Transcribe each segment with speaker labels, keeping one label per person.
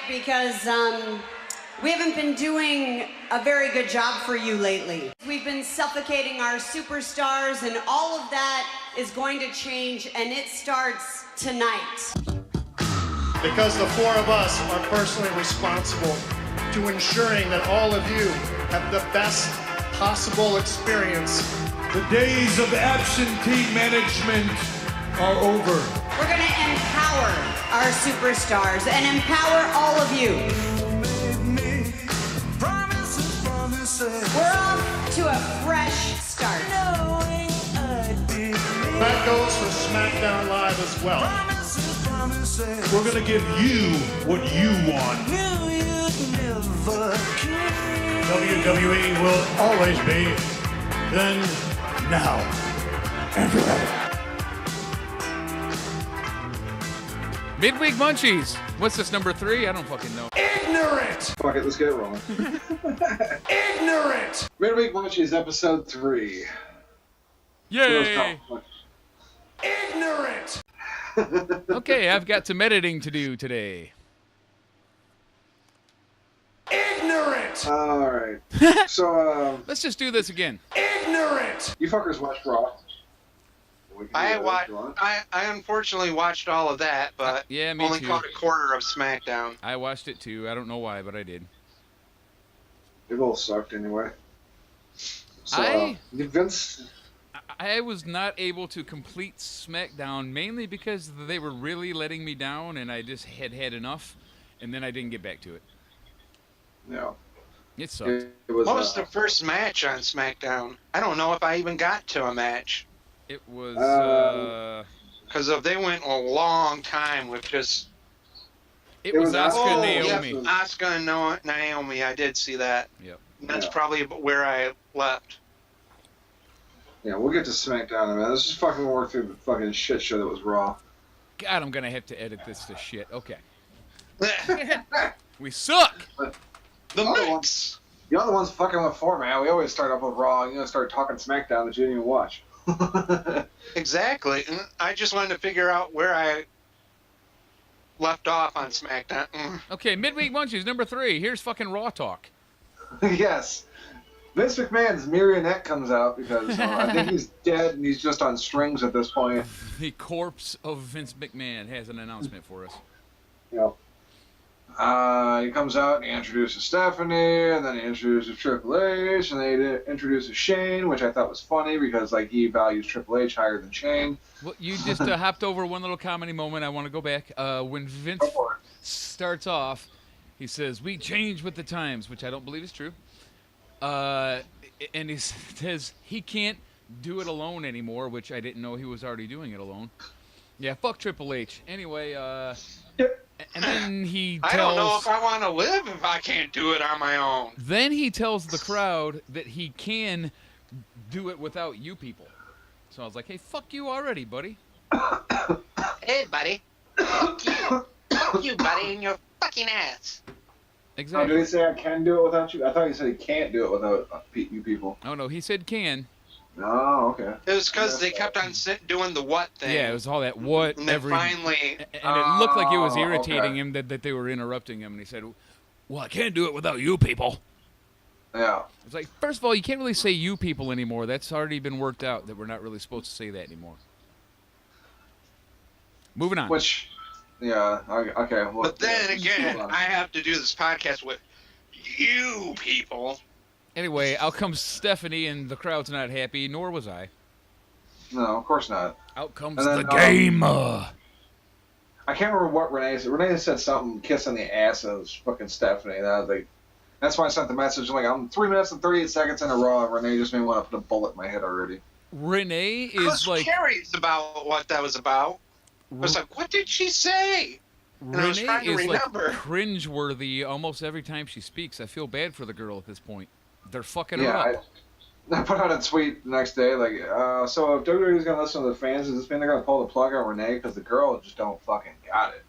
Speaker 1: because we haven't been doing a very good job for you lately. We've been suffocating our superstars, and all of that is going to change, and it starts tonight.
Speaker 2: Because the four of us are personally responsible to ensuring that all of you have the best possible experience.
Speaker 3: The days of absentee management are over.
Speaker 1: We're going to empower our superstars and empower all of you. We're off to a fresh start.
Speaker 2: That goes for Smackdown Live as well.
Speaker 3: We're gonna give you what you want.
Speaker 2: WWE will always be then, now, and forever.
Speaker 4: Midweek Munchies. What's this, number 3? I don't fucking know.
Speaker 2: Ignorant!
Speaker 5: Fuck it, let's get it rolling.
Speaker 2: Ignorant!
Speaker 5: Midweek Munchies, episode 3.
Speaker 4: Yay!
Speaker 2: Ignorant!
Speaker 4: Okay, I've got some editing to do today.
Speaker 2: Ignorant!
Speaker 5: Alright. So,
Speaker 4: Let's just do this again.
Speaker 2: Ignorant!
Speaker 5: you fuckers watched Raw.
Speaker 6: I unfortunately watched all of that, but
Speaker 4: yeah, me
Speaker 6: only
Speaker 4: too.
Speaker 6: caught a quarter of SmackDown.
Speaker 4: I watched it too. I don't know why, but I did.
Speaker 5: They both sucked anyway. So, Vince...
Speaker 4: I was not able to complete SmackDown mainly because they were really letting me down, and I just had enough, and then I didn't get back to it.
Speaker 5: Yeah.
Speaker 4: It sucked.
Speaker 5: It was,
Speaker 6: What was the first match on SmackDown? I don't know if I even got to a match.
Speaker 4: It was,
Speaker 6: Because they went a long time with just...
Speaker 4: It was Asuka and Naomi.
Speaker 6: Yep, Asuka and Naomi, I did see that.
Speaker 4: Yep.
Speaker 6: That's probably where I left.
Speaker 5: Yeah, we'll get to SmackDown in a minute. Let's just fucking work through the fucking shit show that was Raw.
Speaker 4: God, I'm going to have to edit this to shit. Okay. We suck!
Speaker 6: The mix!
Speaker 5: The other one's fucking with format. We always start off with Raw and start talking SmackDown that you didn't even watch.
Speaker 6: Exactly. I just wanted to figure out where I left off on SmackDown.
Speaker 4: Okay, Midweek Munchies, number 3. Here's fucking Raw talk.
Speaker 5: Yes. Vince McMahon's marionette comes out because I think he's dead and he's just on strings at this point.
Speaker 4: The corpse of Vince McMahon has an announcement for us.
Speaker 5: Yep. He comes out and he introduces Stephanie, and then he introduces Triple H, and then he introduces Shane, which I thought was funny because he values Triple H higher than Shane.
Speaker 4: Well, you just hopped over one little comedy moment. I want to go back. When Vince starts off, he says, "We change with the times," which I don't believe is true. And he says he can't do it alone anymore, which I didn't know he was already doing it alone. Yeah, fuck Triple H. Anyway, and then he tells...
Speaker 6: I don't know if I want to live if I can't do it on my own.
Speaker 4: Then he tells the crowd that he can do it without you people. So I was like, hey, fuck you already, buddy.
Speaker 6: Hey, buddy. Fuck you. Fuck you, buddy, in your fucking ass.
Speaker 4: Exactly.
Speaker 5: Oh, did he say I can do it without you? I thought he said he can't do it without you people.
Speaker 4: Oh, no, he said can.
Speaker 5: Oh, okay.
Speaker 6: It was because they kept on doing the what thing.
Speaker 4: Yeah, it was all that what.
Speaker 6: And then finally...
Speaker 4: And it looked like it was irritating him that they were interrupting him. And he said, well, I can't do it without you people.
Speaker 5: Yeah.
Speaker 4: It's like, first of all, you can't really say you people anymore. That's already been worked out that we're not really supposed to say that anymore. Moving on.
Speaker 5: Which... Yeah, okay. Well,
Speaker 6: but then again, I have to do this podcast with you people.
Speaker 4: Anyway, out comes Stephanie, and the crowd's not happy, nor was I.
Speaker 5: No, of course not.
Speaker 4: Out comes the game.
Speaker 5: I can't remember what Renee said. Renee said something, kissing the ass of fucking Stephanie. And I was like, that's why I sent the message. I'm like, I'm 3 minutes and 38 seconds in a row, and Renee just made me want to put a bullet in my head already.
Speaker 4: Renee is
Speaker 6: I was curious about what that was about. I was like, what did she say? And I was trying to remember.
Speaker 4: Like cringeworthy almost every time she speaks. I feel bad for the girl at this point. They're fucking her up.
Speaker 5: I put out a tweet the next day, like, so if WWE's going to listen to the fans, does this mean they're going to pull the plug on Renee? Because the girl just don't fucking got it.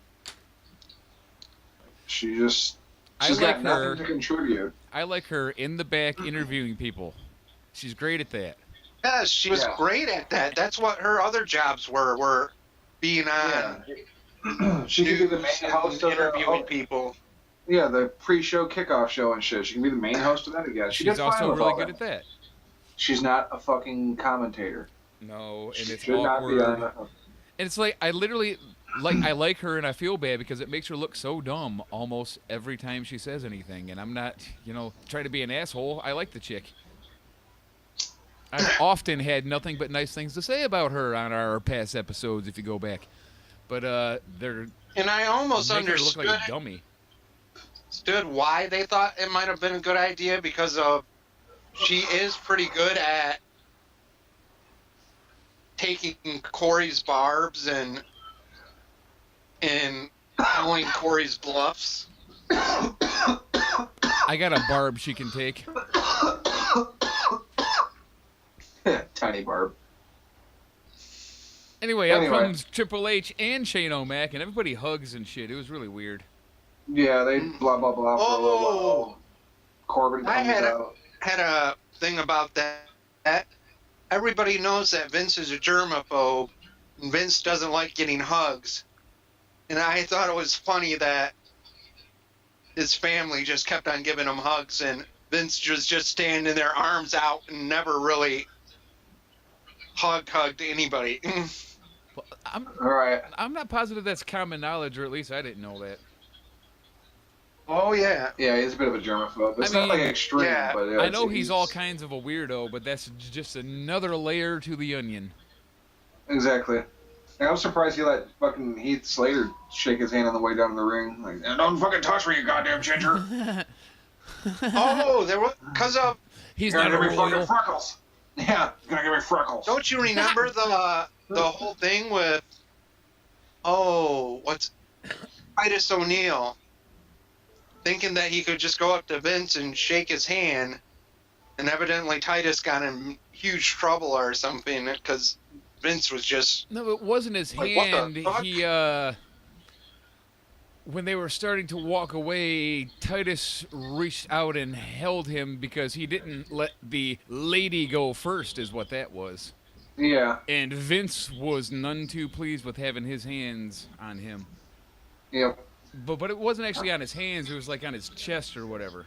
Speaker 5: She's got nothing to contribute.
Speaker 4: I like her in the back interviewing people. She's great at that.
Speaker 6: Yes, she was great at that. That's what her other jobs were being on.
Speaker 5: Yeah. She could be the main host of
Speaker 6: interviewing people.
Speaker 5: Yeah, the pre-show kickoff show and shit. She can be the main host of that again.
Speaker 4: She's also really good at that.
Speaker 5: She's not a fucking commentator.
Speaker 4: No, and it's
Speaker 5: Should not be
Speaker 4: awkward.
Speaker 5: on
Speaker 4: And it's like I literally I like her and I feel bad because it makes her look so dumb almost every time she says anything. And I'm not, trying to be an asshole. I like the chick. I've often had nothing but nice things to say about her on our past episodes if you go back. But they're
Speaker 6: And I almost
Speaker 4: making her look
Speaker 6: understood
Speaker 4: like a dummy.
Speaker 6: Why they thought it might have been a good idea, because of she is pretty good at taking Corey's barbs and calling Corey's bluffs.
Speaker 4: I got a barb she can take.
Speaker 5: Tiny Barb.
Speaker 4: Anyway, up comes Triple H and Shane O'Mac, and everybody hugs and shit. It was really weird.
Speaker 5: Yeah, they blah blah blah for a little while. Corbin comes out.
Speaker 6: Had a thing about that. Everybody knows that Vince is a germaphobe, and Vince doesn't like getting hugs. And I thought it was funny that his family just kept on giving him hugs, and Vince was just standing there, arms out, and never really hugged anybody.
Speaker 4: Well,
Speaker 5: All right.
Speaker 4: I'm not positive that's common knowledge, or at least I didn't know that.
Speaker 6: Oh, yeah.
Speaker 5: Yeah, he's a bit of a germaphobe. It's not like extreme,
Speaker 6: yeah,
Speaker 5: but yeah,
Speaker 4: I know he's all kinds of a weirdo, but that's just another layer to the onion.
Speaker 5: Exactly. And I'm surprised he let fucking Heath Slater shake his hand on the way down to the ring. Like, don't fucking touch me, you goddamn ginger.
Speaker 6: Oh, there was because of.
Speaker 4: He's
Speaker 5: You're
Speaker 4: not
Speaker 5: gonna
Speaker 4: a
Speaker 5: give me fucking
Speaker 4: royal.
Speaker 5: freckles. Yeah, he's gonna give me freckles.
Speaker 6: Don't you remember the whole thing with? Oh, what's Titus O'Neil thinking that he could just go up to Vince and shake his hand, and evidently Titus got in huge trouble or something because Vince was just.
Speaker 4: No, it wasn't his
Speaker 6: Like, what the
Speaker 4: hand.
Speaker 6: fuck?
Speaker 4: He when they were starting to walk away, Titus reached out and held him because he didn't let the lady go first, is what that was.
Speaker 5: Yeah.
Speaker 4: And Vince was none too pleased with having his hands on him.
Speaker 5: Yep.
Speaker 4: But it wasn't actually on his hands, it was like on his chest or whatever.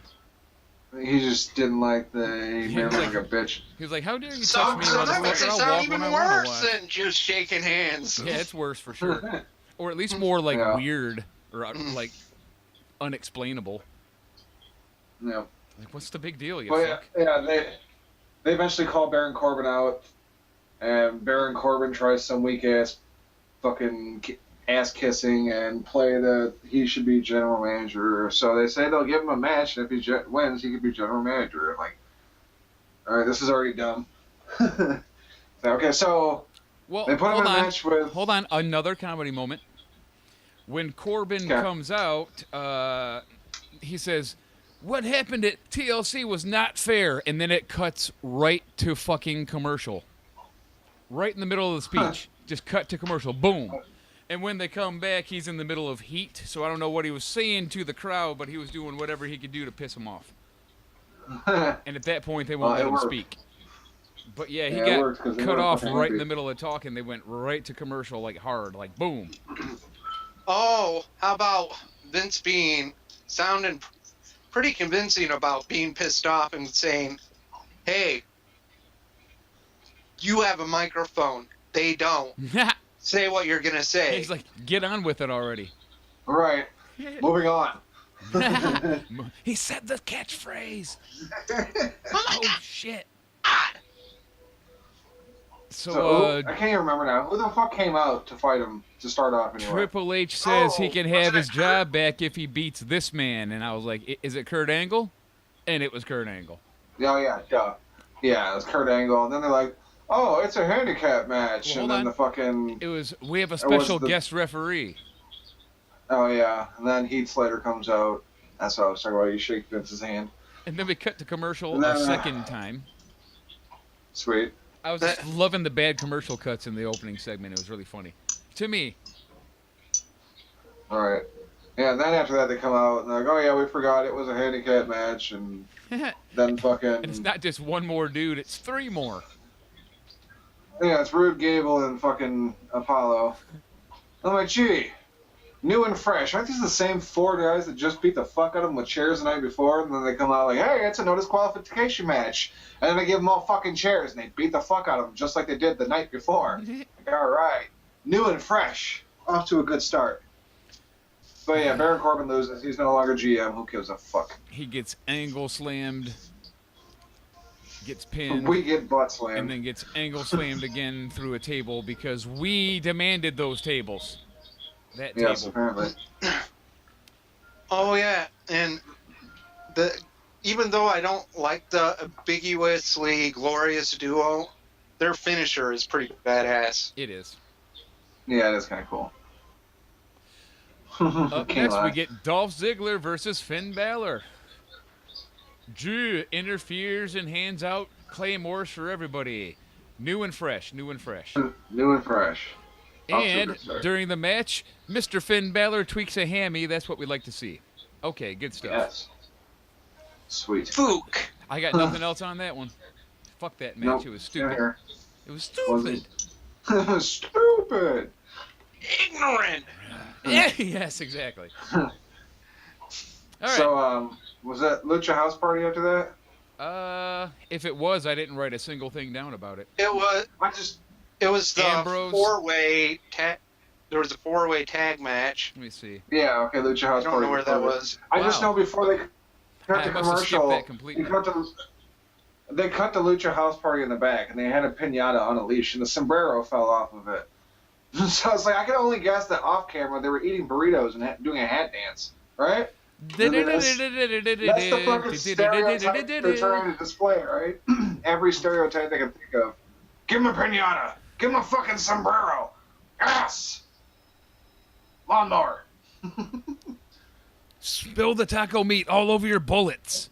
Speaker 5: He just didn't like the. He made him like a bitch.
Speaker 4: He was like, how dare you
Speaker 6: So,
Speaker 4: touch me,
Speaker 6: so that makes
Speaker 4: motherfucker?
Speaker 6: it
Speaker 4: I'll
Speaker 6: sound
Speaker 4: walk
Speaker 6: even
Speaker 4: when I wanna
Speaker 6: worse
Speaker 4: walk."
Speaker 6: than just shaking hands.
Speaker 4: Yeah, it's worse for sure. Or at least more like
Speaker 5: Yeah.
Speaker 4: weird or like unexplainable.
Speaker 5: Yeah.
Speaker 4: Like, what's the big deal, you
Speaker 5: But
Speaker 4: fuck?
Speaker 5: yeah, they eventually call Baron Corbin out, and Baron Corbin tries some weak ass fucking ass kissing and play that he should be general manager. So they say they'll give him a match, and if he wins, he could be general manager. I'm like, all right, this is already dumb. Okay, so
Speaker 4: Well,
Speaker 5: they put him in a match with.
Speaker 4: Hold on, another comedy moment. When Corbin
Speaker 5: Okay.
Speaker 4: comes out, he says, "What happened at TLC was not fair," and then it cuts right to fucking commercial. Right in the middle of the speech. Just cut to commercial. Boom. And when they come back, he's in the middle of heat, so I don't know what he was saying to the crowd, but he was doing whatever he could do to piss them off. And at that point, they won't let him
Speaker 5: worked.
Speaker 4: speak. But yeah, he
Speaker 5: Yeah, it worked
Speaker 4: got
Speaker 5: 'cause they
Speaker 4: cut
Speaker 5: were
Speaker 4: off
Speaker 5: fucking
Speaker 4: right in
Speaker 5: angry.
Speaker 4: the middle of talking. They went right to commercial, like hard, like boom.
Speaker 6: Oh, how about Vince sounding pretty convincing about being pissed off and saying, "Hey, you have a microphone. They don't. Say what you're gonna say."
Speaker 4: He's like, get on with it already.
Speaker 5: All right, moving on.
Speaker 4: He said the catchphrase. Oh shit.
Speaker 5: So,
Speaker 4: So,
Speaker 5: I can't even remember now. Who the fuck came out to fight him to start off anyway?
Speaker 4: Triple H says he can have
Speaker 6: wasn't
Speaker 4: his
Speaker 6: it
Speaker 4: job back if he beats this man, and I was like, is it Kurt Angle? And it was Kurt Angle.
Speaker 5: Oh yeah, duh. Yeah, it's Kurt Angle, and then they're like, "Oh, it's a handicap match,"
Speaker 4: Well,
Speaker 5: and
Speaker 4: hold
Speaker 5: then
Speaker 4: on.
Speaker 5: the fucking.
Speaker 4: It was, we have a
Speaker 5: was
Speaker 4: special
Speaker 5: the-
Speaker 4: guest referee.
Speaker 5: Oh yeah, and then Heath Slater comes out. That's what I was talking about. You shake Vince's hand.
Speaker 4: And then we cut to commercial
Speaker 5: No.
Speaker 4: a second time.
Speaker 5: Sweet.
Speaker 4: I was just loving the bad commercial cuts in the opening segment. It was really funny. To me.
Speaker 5: All right. Yeah, and then after that they come out and they're like, "Oh yeah, we forgot it was a handicap match," and then fucking.
Speaker 4: And it's not just one more dude, it's three more.
Speaker 5: Yeah, it's Rude Gable and fucking Apollo. I'm like, gee, New and fresh. Aren't these the same 4 guys that just beat the fuck out of them with chairs the night before? And then they come out like, hey, it's a no disqualification match. And then they give them all fucking chairs and they beat the fuck out of them just like they did the night before. Like, all right. New and fresh. Off to a good start. But yeah, Baron Corbin loses. He's no longer GM. Who gives a fuck?
Speaker 4: He gets angle slammed, gets pinned,
Speaker 5: We get butt slammed.
Speaker 4: and then gets angle slammed again through a table because we demanded those tables. That table.
Speaker 5: Yes, apparently.
Speaker 6: Oh yeah, and even though I don't like the ambiguously glorious duo, their finisher is pretty badass.
Speaker 4: It is.
Speaker 5: Yeah, it is kind of cool.
Speaker 4: Up
Speaker 5: Can't
Speaker 4: next,
Speaker 5: lie.
Speaker 4: we get Dolph Ziggler versus Finn Balor. Drew interferes and hands out claymores for everybody. New and fresh, new and fresh.
Speaker 5: New and fresh. Off to a
Speaker 4: And
Speaker 5: good start.
Speaker 4: during the match, Mr. Finn Balor tweaks a hammy. That's what we like to see. Okay, good stuff.
Speaker 5: Yes. Sweet.
Speaker 6: Fook.
Speaker 4: I got nothing else on that one. Fuck that match.
Speaker 5: Nope.
Speaker 4: It was stupid.
Speaker 5: Here.
Speaker 4: It was stupid.
Speaker 5: Stupid.
Speaker 6: Ignorant.
Speaker 4: Yeah, yes, exactly. All right.
Speaker 5: So, was that Lucha House Party after that?
Speaker 4: If it was, I didn't write a single thing down about it.
Speaker 6: It was the
Speaker 4: Ambrose.
Speaker 6: four-way tag. There was a four-way tag match.
Speaker 4: Let me see.
Speaker 5: Yeah, okay, Lucha House
Speaker 6: I don't
Speaker 5: Party.
Speaker 6: know where that was.
Speaker 5: I just
Speaker 4: Wow.
Speaker 5: know before they cut
Speaker 4: I
Speaker 5: the
Speaker 4: must have skipped
Speaker 5: commercial,
Speaker 4: that completely.
Speaker 5: they cut the Lucha House Party in the back, and they had a pinata on a leash, and the sombrero fell off of it. So I was like, I can only guess that off camera they were eating burritos and doing a hat dance, right? That's the fucking stereotype they're trying to display, right? Every stereotype they can think of. Give him a pinata. Give him a fucking sombrero. Yes. Lawnmower.
Speaker 4: Spill the taco meat all over your bullets.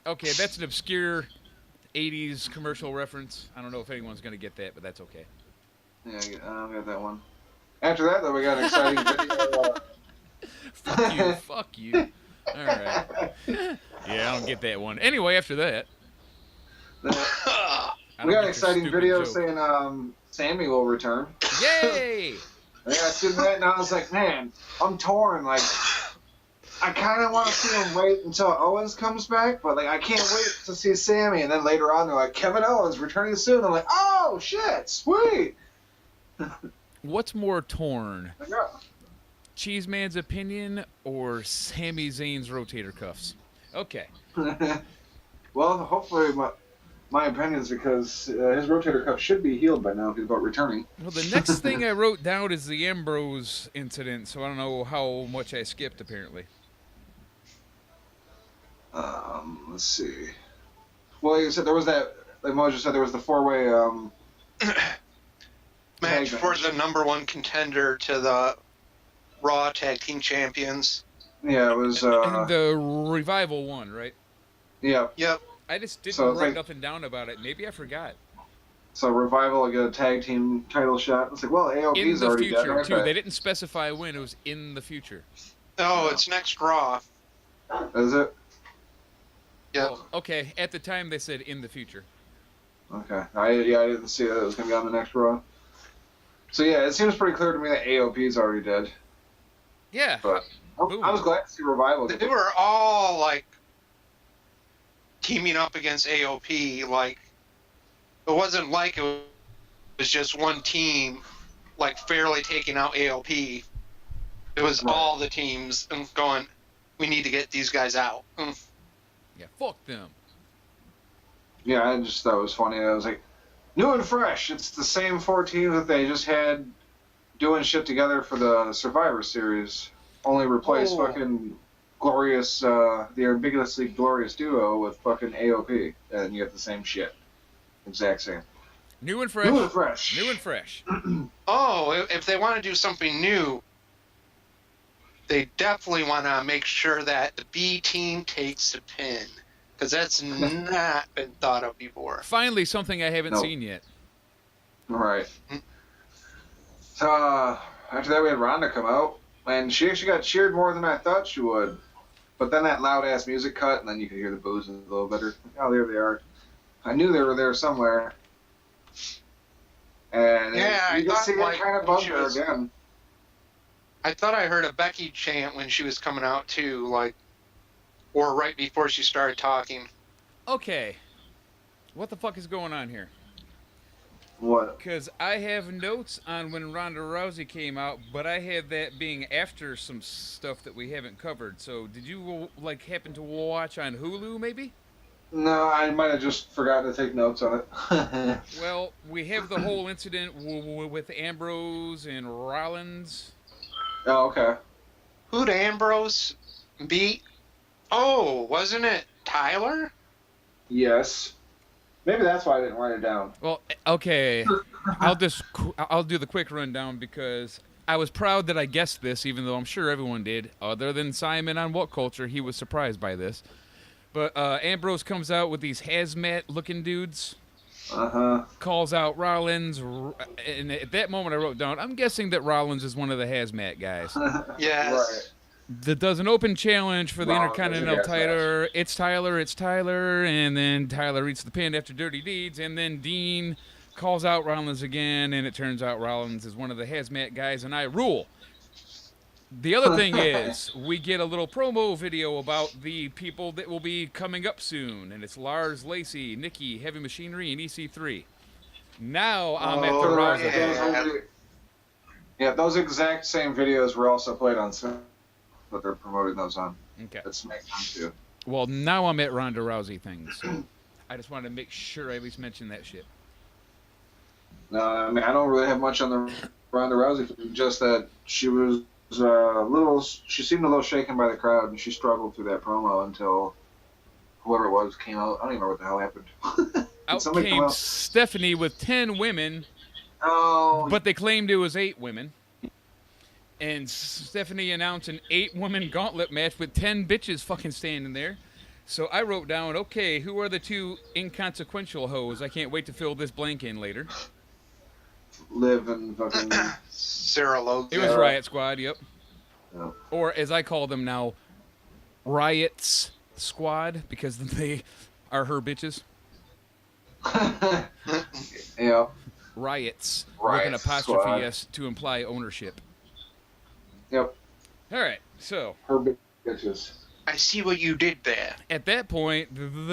Speaker 4: Okay, that's an obscure 80s commercial reference. I don't know if anyone's going to get that, but that's okay.
Speaker 5: Yeah, I don't get that one. After that, though, we got an exciting video.
Speaker 4: Fuck you, fuck you. All right. Yeah, I don't get that one. Anyway, after that.
Speaker 5: We
Speaker 4: I don't
Speaker 5: got
Speaker 4: get
Speaker 5: an
Speaker 4: your
Speaker 5: exciting
Speaker 4: stupid
Speaker 5: video
Speaker 4: joke.
Speaker 5: saying Sammy will return.
Speaker 4: Yay!
Speaker 5: I got to that, and I was like, man, I'm torn. Like, I kind of want to see him wait until Owens comes back, but like, I can't wait to see Sammy. And then later on, they're like, Kevin Owens returning soon. I'm like, oh shit, sweet.
Speaker 4: What's more torn?
Speaker 5: Like, oh.
Speaker 4: Cheeseman's opinion or Sami Zayn's rotator cuffs? Okay.
Speaker 5: Well, hopefully my opinion is because his rotator cuff should be healed by now if he's about returning.
Speaker 4: Well, the next thing I wrote down is the Ambrose incident, so I don't know how much I skipped, apparently.
Speaker 5: Let's see. Well, you said there was that, like Mojo said, there was the four-way
Speaker 6: Match
Speaker 5: tag
Speaker 6: for
Speaker 5: match.
Speaker 6: the number 1 contender to the Raw Tag Team Champions.
Speaker 5: Yeah, it was,
Speaker 4: And the Revival one, right?
Speaker 5: yeah.
Speaker 6: Yep.
Speaker 4: I just didn't
Speaker 5: So it's
Speaker 4: write
Speaker 5: like-
Speaker 4: nothing down about it. Maybe I forgot.
Speaker 5: So Revival will get a tag team title shot. It's like, well,
Speaker 4: In
Speaker 5: AOP's
Speaker 4: the
Speaker 5: already dead,
Speaker 4: future,
Speaker 5: right?
Speaker 4: too. They didn't specify when. It was in the future.
Speaker 6: Oh, it's next Raw.
Speaker 5: Is it?
Speaker 6: Yep.
Speaker 4: Oh, okay. At the time, they said in the future.
Speaker 5: Okay. I didn't see that it was going to be on the next Raw. So yeah, it seems pretty clear to me that AOP's already dead.
Speaker 4: Yeah.
Speaker 5: But
Speaker 4: Boom.
Speaker 5: I was glad to see Revival get
Speaker 6: They were all like teaming up against AOP. Like it wasn't like it was just one team like fairly taking out AOP. It was
Speaker 5: Right.
Speaker 6: all the teams and going, we need to get these guys out.
Speaker 4: Yeah, fuck them.
Speaker 5: Yeah, I just thought it was funny. I was like, new and fresh. It's the same 4 teams that they just had doing shit together for the Survivor Series. Only replace
Speaker 6: Oh.
Speaker 5: fucking glorious, the ambiguously glorious duo with fucking AOP, and you get the same shit. Exact same.
Speaker 4: New and fresh.
Speaker 5: New and fresh.
Speaker 4: New and fresh.
Speaker 6: Oh, if they want to do something new, they definitely want to make sure that the B team takes the pin. Because that's not been thought of before.
Speaker 4: Finally, something I haven't
Speaker 5: No.
Speaker 4: seen yet.
Speaker 5: Right. So, after that we had Ronda come out, and she actually got cheered more than I thought she would. But then that loud-ass music cut, and then you could hear the boos a little better. Oh, there they are. I knew they were there somewhere. And
Speaker 6: Yeah,
Speaker 5: you
Speaker 6: I
Speaker 5: can
Speaker 6: thought,
Speaker 5: see it
Speaker 6: like,
Speaker 5: kind of bummed
Speaker 6: she
Speaker 5: her
Speaker 6: was-
Speaker 5: again.
Speaker 6: I thought I heard a Becky chant when she was coming out too, like, or right before she started talking.
Speaker 4: Okay. What the fuck is going on here?
Speaker 5: What?
Speaker 4: Because I have notes on when Ronda Rousey came out, but I had that being after some stuff that we haven't covered. So did you, like, happen to watch on Hulu, maybe?
Speaker 5: No, I might have just forgotten to take notes on it.
Speaker 4: Well, we have the whole incident with Ambrose and Rollins.
Speaker 5: Oh, okay.
Speaker 6: Who'd Ambrose beat? Oh, wasn't it Tyler?
Speaker 5: Yes. Maybe that's why I didn't write it down.
Speaker 4: Well, okay, I'll do the quick rundown because I was proud that I guessed this, even though I'm sure everyone did. Other than Simon on What Culture, he was surprised by this. But Ambrose comes out with these hazmat-looking dudes.
Speaker 5: Uh-huh.
Speaker 4: Calls out Rollins, and at that moment I wrote down, I'm guessing that Rollins is one of the hazmat guys.
Speaker 6: Yes.
Speaker 5: Right.
Speaker 4: That does an open challenge for the
Speaker 5: Rollins
Speaker 4: Intercontinental
Speaker 5: is a gas
Speaker 4: title. It's Tyler, and then Tyler eats the pin after Dirty Deeds, and then Dean calls out Rollins again, and it turns out Rollins is one of the hazmat guys, and I rule. The other thing is, we get a little promo video about the people that will be coming up soon, and it's Lars, Lacey, Nikki, Heavy Machinery, and EC3. Now I'm at the Rousey.
Speaker 6: yeah.
Speaker 5: Yeah, those exact same videos were also played on Smackdown, but they're promoting those on
Speaker 4: Okay.
Speaker 5: SmackDown too.
Speaker 4: Well, now I'm at Ronda Rousey things. So I just wanted to make sure I at least mention that shit.
Speaker 5: No, I mean I don't really have much on the Ronda Rousey thing, just that she was she seemed a little shaken by the crowd, and she struggled through that promo until whoever it was came out. I don't even know what the hell happened.
Speaker 4: Out
Speaker 5: Somebody come
Speaker 4: came
Speaker 5: out?
Speaker 4: Stephanie with 10 women,
Speaker 5: Oh,
Speaker 4: but they claimed it was 8 women. And Stephanie announced an 8-woman gauntlet match with 10 bitches fucking standing there. So I wrote down, okay, who are the 2 inconsequential hoes? I can't wait to fill this blank in later.
Speaker 5: Liv and fucking.
Speaker 6: Sarah Logan.
Speaker 4: It was Riot Squad, yep.
Speaker 5: No.
Speaker 4: Or as I call them now, Riot's Squad, because they are her bitches.
Speaker 5: Yeah.
Speaker 4: Riots, with
Speaker 5: Riot
Speaker 4: an apostrophe
Speaker 5: Squad.
Speaker 4: S to imply ownership.
Speaker 5: Yep.
Speaker 4: All right, so
Speaker 5: Her big bitches.
Speaker 6: I see what you did there.
Speaker 4: at that point,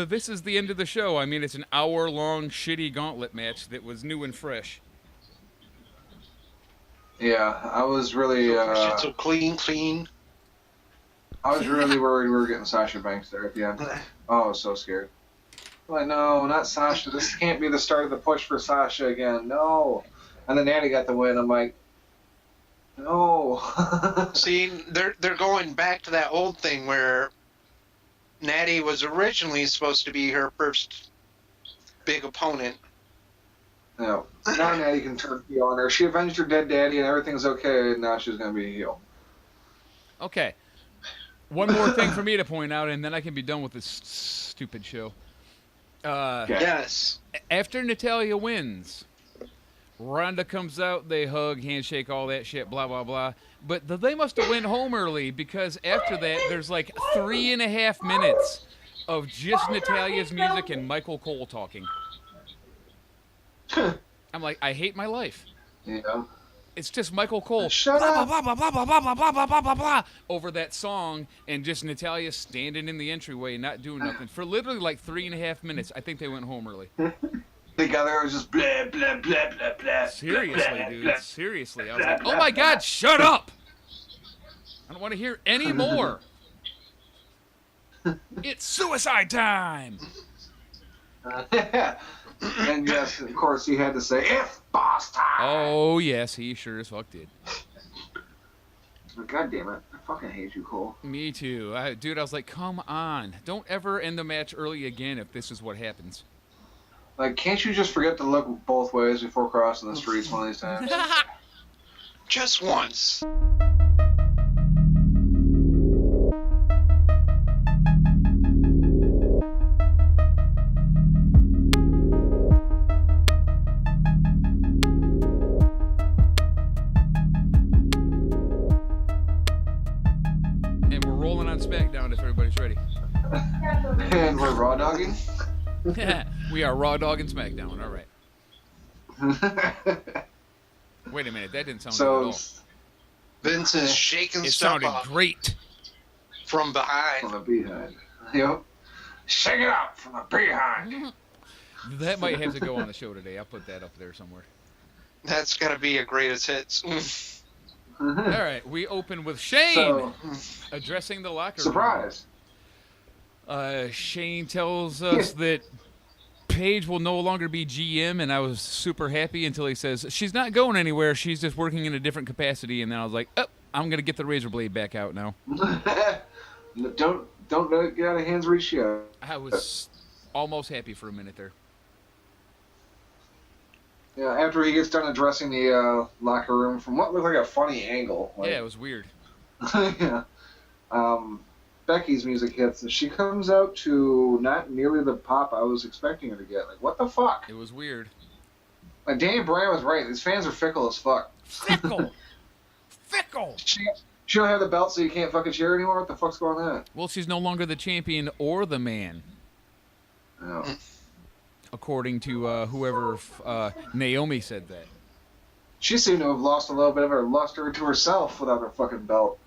Speaker 4: this is the end of the show. I mean, it's an hour-long shitty gauntlet match that was new and fresh.
Speaker 5: Yeah, I was really.
Speaker 6: Shit so clean.
Speaker 5: I was really worried we were getting Sasha Banks there at the end. Oh, I was so scared. I'm like, no, not Sasha. This can't be the start of the push for Sasha again. No. And then Natty got the win. I'm like, no.
Speaker 6: See, they're going back to that old thing where Natty was originally supposed to be her first big opponent.
Speaker 5: No. Now Natty can turn heel on her. She avenged her dead daddy and everything's okay, and now she's going to be a heel.
Speaker 4: Okay. One more thing for me to point out, and then I can be done with this stupid show.
Speaker 5: Okay.
Speaker 6: Yes.
Speaker 4: After Natalya wins, Ronda comes out, they hug, handshake, all that shit, blah, blah, blah. But they must have went home early because after that, there's like 3.5 minutes of just Natalya's music and Michael Cole talking. I'm like, I hate my life.
Speaker 5: Yeah.
Speaker 4: It's just Michael Cole
Speaker 5: Shut
Speaker 4: blah,
Speaker 5: up.
Speaker 4: blah, blah, blah, blah, blah, blah, blah, blah, blah, blah, blah, over that song, and just Natalya standing in the entryway not doing nothing for literally like 3.5 minutes. I think they went home early.
Speaker 5: Together it was just blah, blah, blah, blah, blah.
Speaker 4: Seriously,
Speaker 5: blah,
Speaker 4: dude.
Speaker 5: blah.
Speaker 4: Seriously. I was like, oh my God, shut up! I don't want to hear any more. It's suicide time!
Speaker 5: And yes, of course, he had to say, "It's boss time."
Speaker 4: Oh, yes, he sure as fuck did.
Speaker 5: God damn it! I fucking hate you, Cole.
Speaker 4: Me too. Dude, I was like, come on. Don't ever end the match early again if this is what happens.
Speaker 5: Like, can't you just forget to look both ways before crossing the streets one of these times?
Speaker 6: Just once.
Speaker 4: And we're rolling on Smackdown if everybody's ready.
Speaker 5: And we're raw dogging.
Speaker 4: We are Raw Dog and Smackdown. All right. Wait a minute. That didn't sound good at
Speaker 5: So,
Speaker 4: all.
Speaker 6: Vince is shaking
Speaker 4: It
Speaker 6: stuff
Speaker 4: sounded
Speaker 6: up
Speaker 4: great.
Speaker 6: from behind.
Speaker 5: From the behind. Yep. Shake it up from the behind.
Speaker 4: That might have to go on the show today. I'll put that up there somewhere.
Speaker 6: That's gonna be a greatest hits.
Speaker 4: All right, we open with Shane
Speaker 5: So,
Speaker 4: addressing the locker room.
Speaker 5: surprise.
Speaker 4: Shane tells us that Paige will no longer be GM, and I was super happy until he says she's not going anywhere. She's just working in a different capacity. And then I was like, oh, I'm gonna get the razor blade back out now.
Speaker 5: Don't let it get out of hands reach yet.
Speaker 4: I was almost happy for a minute there.
Speaker 5: Yeah, after he gets done addressing the locker room from what looked like a funny angle. Like,
Speaker 4: Yeah, it was weird.
Speaker 5: yeah. Becky's music hits, and she comes out to not nearly the pop I was expecting her to get. Like, what the fuck?
Speaker 4: It was weird.
Speaker 5: Like, Danny Bryan was right. These fans are fickle as fuck.
Speaker 4: Fickle. Fickle.
Speaker 5: She don't have the belt, so you can't fucking cheer anymore? What the fuck's going on?
Speaker 4: Well, she's no longer the champion or the man,
Speaker 5: No.
Speaker 4: according to whoever Naomi said that.
Speaker 5: She seemed to have lost a little bit of her luster to herself without her fucking belt.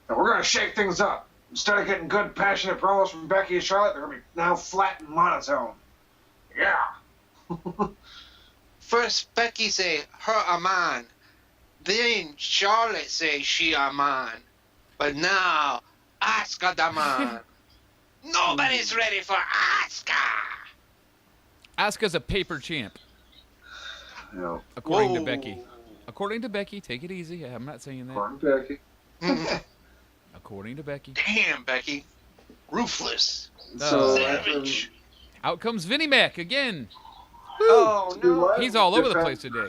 Speaker 5: And we're going to shake things up. Instead of getting good, passionate promos from Becky and Charlotte, they're going to be now flat and monotone. Yeah.
Speaker 6: First, Becky say her a man. Then Charlotte say she a man. But now, Asuka the man. Nobody's ready for Asuka.
Speaker 4: Asuka's a paper champ,
Speaker 5: No.
Speaker 4: according to
Speaker 6: Whoa.
Speaker 4: Becky. According to Becky, take it easy. I'm not saying that.
Speaker 5: Pardon Becky.
Speaker 4: According to Becky.
Speaker 6: Damn, Becky. Ruthless.
Speaker 5: So,
Speaker 6: Savage.
Speaker 4: Out comes Vinnie Mac again.
Speaker 6: Oh, no.
Speaker 4: He's all over the place today.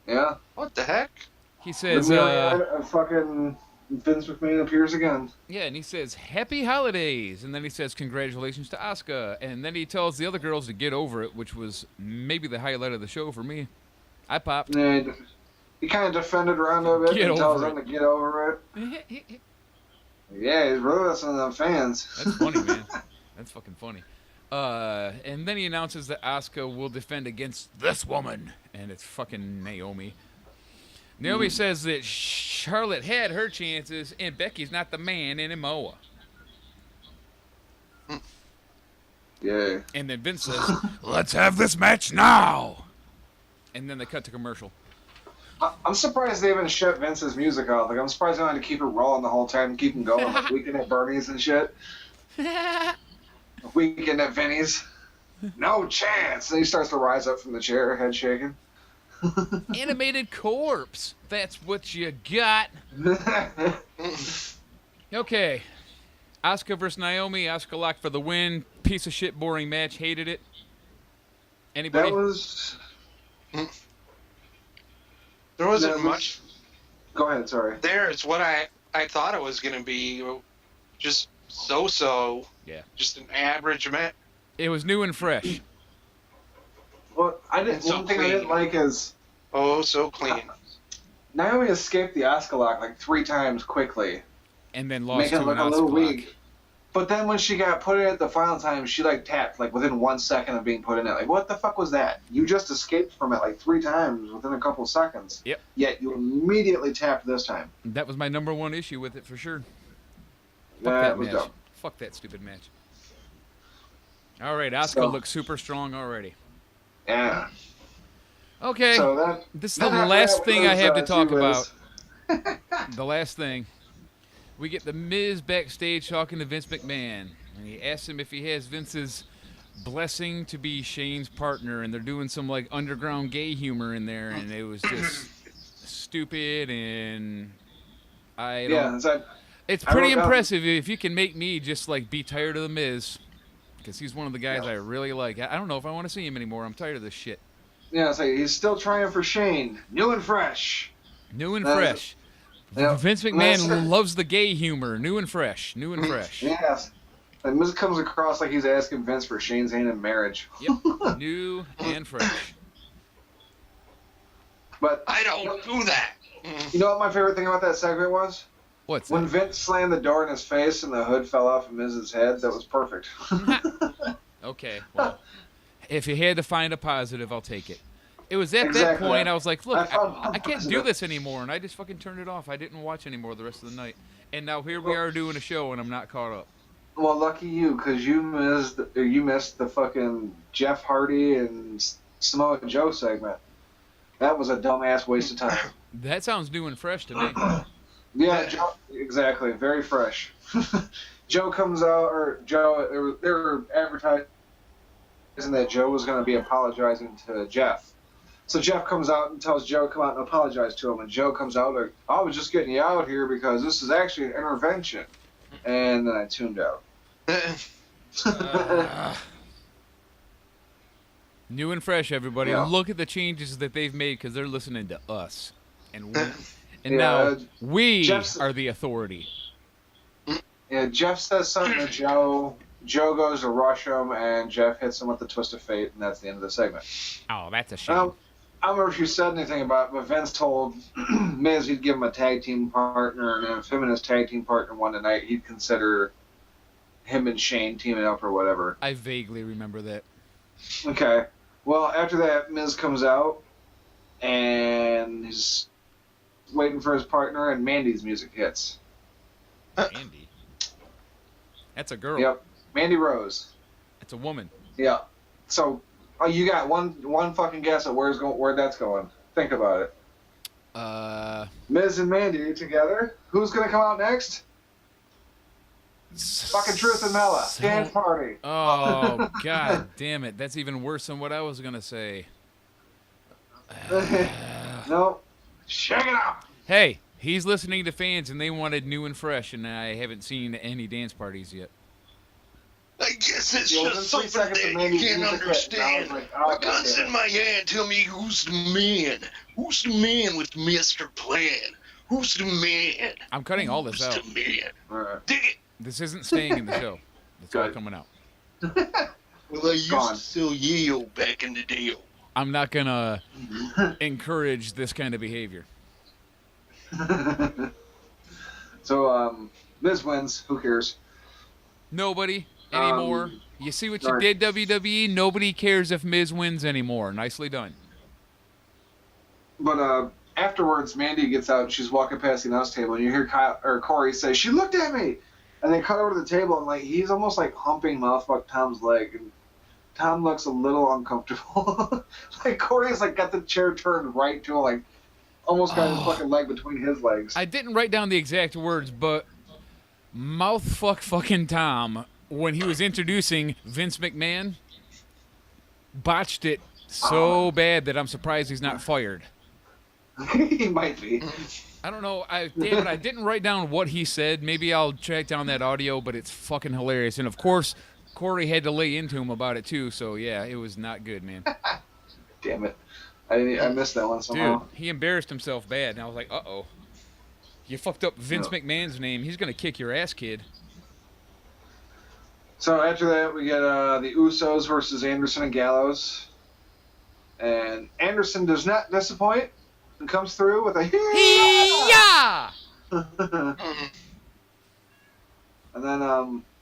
Speaker 5: Yeah.
Speaker 6: What the heck?
Speaker 4: He says,
Speaker 5: fucking Vince McMahon appears again.
Speaker 4: yeah, and he says, happy holidays. And then he says, congratulations to Asuka. And then he tells the other girls to get over it, which was maybe the highlight of the show for me. I popped.
Speaker 5: And he kind of defended Ronda a bit
Speaker 4: Get
Speaker 5: and tells
Speaker 4: over
Speaker 5: them to get over it. Yeah, he's really listening to them fans.
Speaker 4: That's funny, man. That's fucking funny. And then he announces that Asuka will defend against this woman, and it's fucking Naomi. Naomi says that Charlotte had her chances, and Becky's not the man anymore.
Speaker 5: Yeah.
Speaker 4: And then Vince says, let's have this match now. And then they cut to commercial.
Speaker 5: I'm surprised they even shut Vince's music off. Like, I'm surprised they wanted to keep it rolling the whole time, keep him going, like Weekend at Bernie's and shit. Weekend at Vinny's. No chance. And he starts to rise up from the chair, head shaking.
Speaker 4: Animated corpse. That's what you got. Okay. Asuka versus Naomi. Asuka locked for the win. Piece of shit, boring match. Hated it. Anybody?
Speaker 5: That was...
Speaker 6: There wasn't
Speaker 5: That was-
Speaker 6: much
Speaker 5: Go ahead, sorry.
Speaker 6: there. It's what I thought it was going to be. Just so-so.
Speaker 4: Yeah.
Speaker 6: Just an average match.
Speaker 4: It was new and fresh.
Speaker 5: Well,
Speaker 6: And so
Speaker 5: one thing I
Speaker 6: clean.
Speaker 5: didn't like is
Speaker 6: Oh, so clean.
Speaker 5: Naomi escaped the Asuka lock like 3 times quickly,
Speaker 4: And then lost
Speaker 5: making
Speaker 4: to
Speaker 5: it look
Speaker 4: an
Speaker 5: a little
Speaker 4: Asuka
Speaker 5: weak.
Speaker 4: lock.
Speaker 5: But then when she got put in at the final time, she like tapped like within 1 second of being put in it. Like, what the fuck was that? You just escaped from it like 3 times within a couple seconds.
Speaker 4: Yep.
Speaker 5: Yet you immediately tapped this time.
Speaker 4: That was my number one issue with it for sure. Fuck that
Speaker 5: was
Speaker 4: match.
Speaker 5: dumb.
Speaker 4: Fuck that stupid match. All right, Asuka
Speaker 5: So-
Speaker 4: looks super strong already.
Speaker 5: Yeah.
Speaker 4: Okay,
Speaker 5: So that
Speaker 4: this is the
Speaker 5: then after
Speaker 4: last
Speaker 5: that
Speaker 4: thing I
Speaker 5: was,
Speaker 4: have to talk
Speaker 5: she was-
Speaker 4: about. The last thing. We get the Miz backstage talking to Vince McMahon. And he asks him if he has Vince's blessing to be Shane's partner. And they're doing some like underground gay humor in there. And it was just stupid. And I don't...
Speaker 5: Yeah, it's like,
Speaker 4: It's
Speaker 5: I
Speaker 4: pretty
Speaker 5: wrote down-
Speaker 4: impressive if you can make me just like be tired of the Miz. Because he's one of the guys
Speaker 5: Yeah.
Speaker 4: I really like. I don't know if I want to see him anymore. I'm tired of this shit.
Speaker 5: yeah, it's like he's still trying for Shane, new and fresh.
Speaker 4: New and
Speaker 5: That's-
Speaker 4: fresh.
Speaker 5: Yeah.
Speaker 4: Vince
Speaker 5: That's-
Speaker 4: McMahon loves the gay humor. New and fresh. New and fresh.
Speaker 5: Yes. And Miz comes across like he's asking Vince for Shane's hand in marriage.
Speaker 4: Yep. New and fresh.
Speaker 5: But
Speaker 6: I don't do that.
Speaker 5: you know what my favorite thing about that segment was?
Speaker 4: What's
Speaker 5: When
Speaker 4: that?
Speaker 5: Vince slammed the door in his face and the hood fell off of Miz's head, that was perfect.
Speaker 4: Okay. Well, if you had to find a positive, I'll take it. It was at that
Speaker 5: Exactly.
Speaker 4: point I was like, look,
Speaker 5: I found
Speaker 4: I can't do
Speaker 5: positive.
Speaker 4: this anymore, and I just fucking turned it off. I didn't watch anymore the rest of the night. And now here we are doing a show, and I'm not caught up.
Speaker 5: Well, lucky you, because you missed the fucking Jeff Hardy and Samoa Joe segment. That was a dumbass waste of time.
Speaker 4: That sounds new and fresh to me.
Speaker 5: Yeah, Joe, exactly. Very fresh. Joe comes out, or Joe, they were advertising that Joe was going to be apologizing to Jeff. So Jeff comes out and tells Joe to come out and apologize to him. And Joe comes out like, I was just getting you out here because this is actually an intervention. And then I tuned out.
Speaker 4: New and fresh, everybody.
Speaker 5: Yeah.
Speaker 4: Look at the changes that they've made because they're listening to us. And
Speaker 5: Yeah,
Speaker 4: now we
Speaker 5: Jeff's-
Speaker 4: are the authority.
Speaker 5: Yeah, Jeff says something to Joe. Joe goes to rush him, and Jeff hits him with the twist of fate, and that's the end of the segment.
Speaker 4: Oh, that's a shame.
Speaker 5: I don't remember if you said anything about it, but Vince told Miz he'd give him a tag team partner, and if him and his tag team partner won tonight, he'd consider him and Shane teaming up or whatever.
Speaker 4: I vaguely remember that.
Speaker 5: Okay. Well, after that, Miz comes out, and he's waiting for his partner, and Mandy's music hits.
Speaker 4: Andy. That's a girl.
Speaker 5: Yep. Mandy Rose.
Speaker 4: It's a woman.
Speaker 5: Yeah. So, you got one fucking guess at where that's going. Think about it. Miz and Mandy together. Who's gonna come out next? Fucking Truth and Mella. Dance party.
Speaker 4: Oh, god damn it. That's even worse than what I was going to say.
Speaker 5: No. Shake it up.
Speaker 4: Hey, he's listening to fans and they wanted new and fresh, and I haven't seen any dance parties yet.
Speaker 6: I guess it's
Speaker 5: Yeah,
Speaker 6: just
Speaker 5: within 3
Speaker 6: something
Speaker 5: seconds
Speaker 6: that
Speaker 5: of
Speaker 6: you
Speaker 5: Mandy's
Speaker 6: can't
Speaker 5: music hit,
Speaker 6: understand.
Speaker 5: I was like, oh,
Speaker 6: My gun's
Speaker 5: goddamn.
Speaker 6: in my hand. Tell me who's the man. Who's the man with Mr. Plan? Who's the man?
Speaker 4: I'm cutting all this
Speaker 6: Who's
Speaker 4: out.
Speaker 6: the man?
Speaker 5: Alright.
Speaker 6: Dig it.
Speaker 4: This isn't staying in the show. It's all
Speaker 5: Good.
Speaker 4: coming out.
Speaker 6: Well, I used
Speaker 5: Gone.
Speaker 6: to sell Yale back in the day.
Speaker 4: I'm not going to encourage this kind of behavior.
Speaker 5: So, Miz wins. Who cares?
Speaker 4: Nobody anymore. You see what you
Speaker 5: right.
Speaker 4: did, WWE? Nobody cares if Miz wins anymore. Nicely done.
Speaker 5: But afterwards, Mandy gets out and she's walking past the announce table, and you hear Corey say, "She looked at me," and they cut over to the table, and like he's almost like humping mouthfuck Tom's leg, and Tom looks a little uncomfortable. Like Corey's like got the chair turned right to him, like almost got his fucking leg between his legs.
Speaker 4: I didn't write down the exact words, but mouthfuck fucking Tom, when he was introducing Vince McMahon, botched it so bad that I'm surprised he's not fired.
Speaker 5: He might be.
Speaker 4: I don't know. Damn it, I didn't write down what he said. Maybe I'll track down that audio, but it's fucking hilarious. And of course, Corey had to lay into him about it too. So yeah, it was not good, man.
Speaker 5: Damn it. I missed that one
Speaker 4: Dude,
Speaker 5: somehow.
Speaker 4: he embarrassed himself bad, and I was like, uh-oh. You fucked up Vince
Speaker 5: No.
Speaker 4: McMahon's name. He's gonna kick your ass, kid.
Speaker 5: So after that, we get the Usos versus Anderson and Gallows. And Anderson does not disappoint and comes through with a
Speaker 4: Yeah!
Speaker 5: And then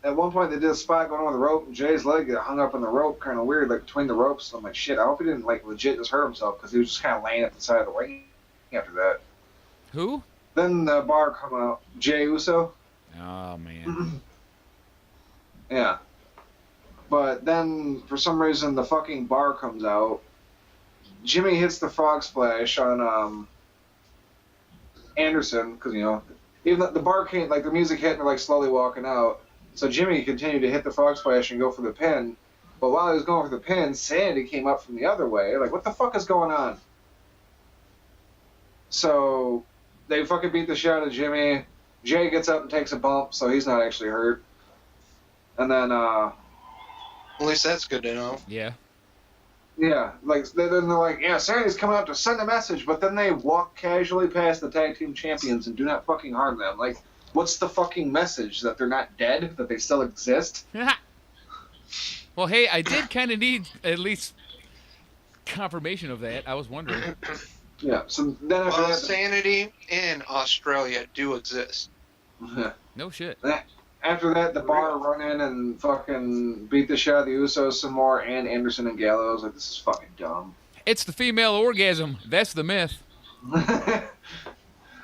Speaker 5: at one point they did a spot going on with the rope, and Jay's leg got hung up on the rope, kind of weird, like between the ropes. I'm like, shit, I hope he didn't like legit just hurt himself, because he was just kind of laying at the side of the ring after that.
Speaker 4: Who?
Speaker 5: Then the bar come out, Jay Uso.
Speaker 4: Oh man.
Speaker 5: Yeah. But then, for some reason, the fucking bar comes out. Jimmy hits the frog splash on Anderson, because, you know, even the bar can't, like, the music hit and they're, like, slowly walking out. So Jimmy continued to hit the frog splash and go for the pin. But while he was going for the pin, Sandy came up from the other way. Like, what the fuck is going on? So they fucking beat the shit out of Jimmy. Jay gets up and takes a bump, so he's not actually hurt. And then,
Speaker 6: At least that's good to know.
Speaker 4: Yeah.
Speaker 5: yeah, like then they're like, yeah, Sandy's coming out to send a message, but then they walk casually past the tag team champions and do not fucking harm them. Like, what's the fucking message? That they're not dead? That they still exist?
Speaker 4: Well, hey, I did kind of need at least confirmation of that. I was wondering.
Speaker 5: Yeah. So then after
Speaker 6: Well,
Speaker 5: that,
Speaker 6: Sanity in Australia do exist.
Speaker 4: No shit.
Speaker 5: after that, the bar run in and fucking beat the shit out of the Usos some more, and Anderson and Gallows. Like, this is fucking dumb.
Speaker 4: It's the female orgasm. That's the myth.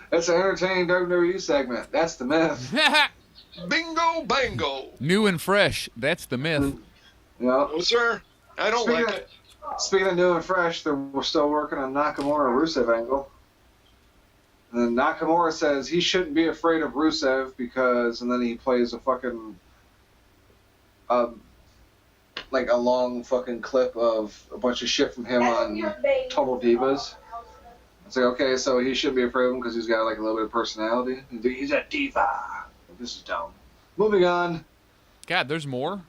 Speaker 5: That's an entertaining WWE segment. That's the myth.
Speaker 6: Bingo, bango.
Speaker 4: New and fresh. That's the myth.
Speaker 5: Yeah.
Speaker 6: No, sir. I don't like it.
Speaker 5: Speaking of new and fresh, we're still working on Nakamura Rusev angle. And then Nakamura says he shouldn't be afraid of Rusev because, and then he plays a fucking, like a long fucking clip of a bunch of shit from him on Total Divas. It's like, okay, so he shouldn't be afraid of him because he's got like a little bit of personality. He's a diva. This is dumb. Moving on.
Speaker 4: God, there's more?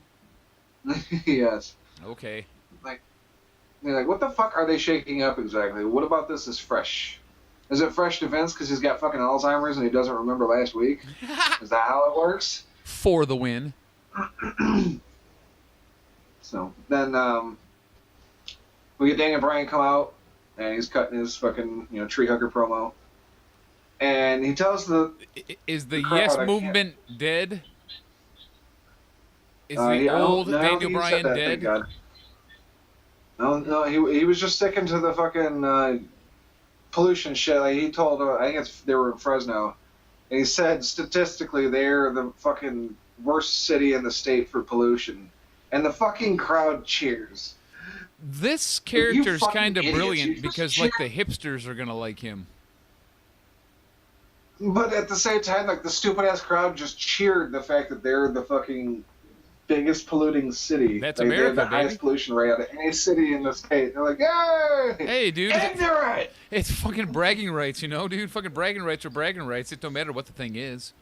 Speaker 5: Yes.
Speaker 4: Okay.
Speaker 5: They're like, what the fuck are they shaking up exactly? What about this is fresh? Is it fresh to Vince because he's got fucking Alzheimer's and he doesn't remember last week? Is that how it works?
Speaker 4: For the win.
Speaker 5: So then we get Daniel Bryan come out and he's cutting his fucking tree hugger promo, and he tells
Speaker 4: Is the
Speaker 5: crowd,
Speaker 4: Yes
Speaker 5: I
Speaker 4: Movement dead? Is
Speaker 5: I
Speaker 4: the
Speaker 5: don't-
Speaker 4: old
Speaker 5: no, I don't
Speaker 4: Daniel
Speaker 5: think he said
Speaker 4: Bryan
Speaker 5: that, thank
Speaker 4: dead?
Speaker 5: God. No, he was just sticking to the fucking pollution shit. Like he told, I think they were in Fresno, and he said statistically they're the fucking worst city in the state for pollution, and the fucking crowd cheers.
Speaker 4: This character's
Speaker 5: fucking
Speaker 4: kind of
Speaker 5: idiots, you
Speaker 4: brilliant
Speaker 5: just
Speaker 4: because, like, the hipsters are gonna like him.
Speaker 5: But at the same time, like the stupid ass crowd just cheered the fact that they're the fucking biggest polluting city.
Speaker 4: That's
Speaker 5: Like,
Speaker 4: America,
Speaker 5: they have the highest
Speaker 4: baby.
Speaker 5: pollution rate out of any city in the state. They're like, yay!
Speaker 4: Hey, dude.
Speaker 5: Ignorant!
Speaker 4: It's fucking bragging rights, dude. Fucking bragging rights are bragging rights. It don't matter what the thing is.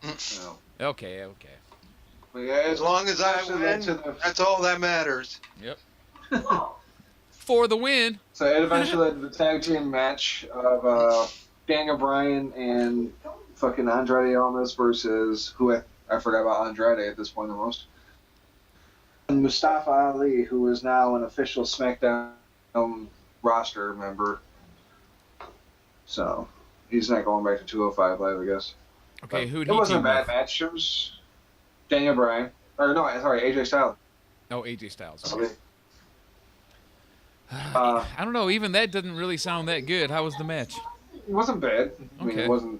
Speaker 5: No.
Speaker 4: Okay.
Speaker 5: But yeah,
Speaker 6: As long as I
Speaker 5: especially
Speaker 6: win,
Speaker 5: to the-
Speaker 6: that's all that matters.
Speaker 4: Yep. For the win.
Speaker 5: So it eventually led to the tag team match of Daniel Bryan and fucking Andrade Almas versus who I forgot about Andrade at this point almost. And Mustafa Ali, who is now an official Smackdown roster member. So he's not going back to 205 Live, I guess.
Speaker 4: Okay,
Speaker 5: But
Speaker 4: who'd
Speaker 5: it
Speaker 4: he
Speaker 5: wasn't a
Speaker 4: team
Speaker 5: bad
Speaker 4: with?
Speaker 5: match. It was Daniel Bryan. Or no, sorry, AJ Styles.
Speaker 4: Oh, AJ Styles.
Speaker 5: Okay.
Speaker 4: I don't know. Even that doesn't really sound that good. How was the match?
Speaker 5: It wasn't bad. I mean,
Speaker 4: Okay.
Speaker 5: it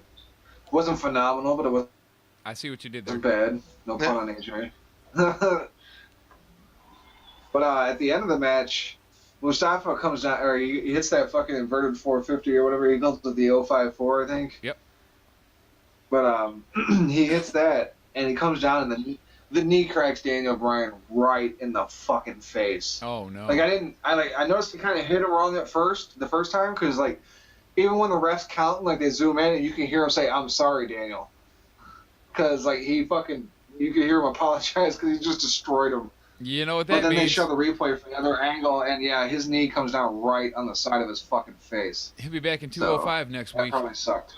Speaker 5: wasn't phenomenal, but it wasn't
Speaker 4: I see what you did there.
Speaker 5: bad. No pun on AJ. But at the end of the match, Mustafa comes down, or he hits that fucking inverted 450 or whatever. He goes with the 054, I think.
Speaker 4: Yep.
Speaker 5: But he hits that, and he comes down, and the knee cracks Daniel Bryan right in the fucking face.
Speaker 4: Oh no.
Speaker 5: Like I noticed he kind of hit him wrong the first time, because like even when the refs count, like they zoom in and you can hear him say, "I'm sorry, Daniel," because like you can hear him apologize because he just destroyed him.
Speaker 4: You know what
Speaker 5: But
Speaker 4: that
Speaker 5: then they
Speaker 4: means?
Speaker 5: show the replay from the other angle, and yeah, his knee comes down right on the side of his fucking face.
Speaker 4: He'll be back in 205 next
Speaker 5: That
Speaker 4: week.
Speaker 5: probably sucked.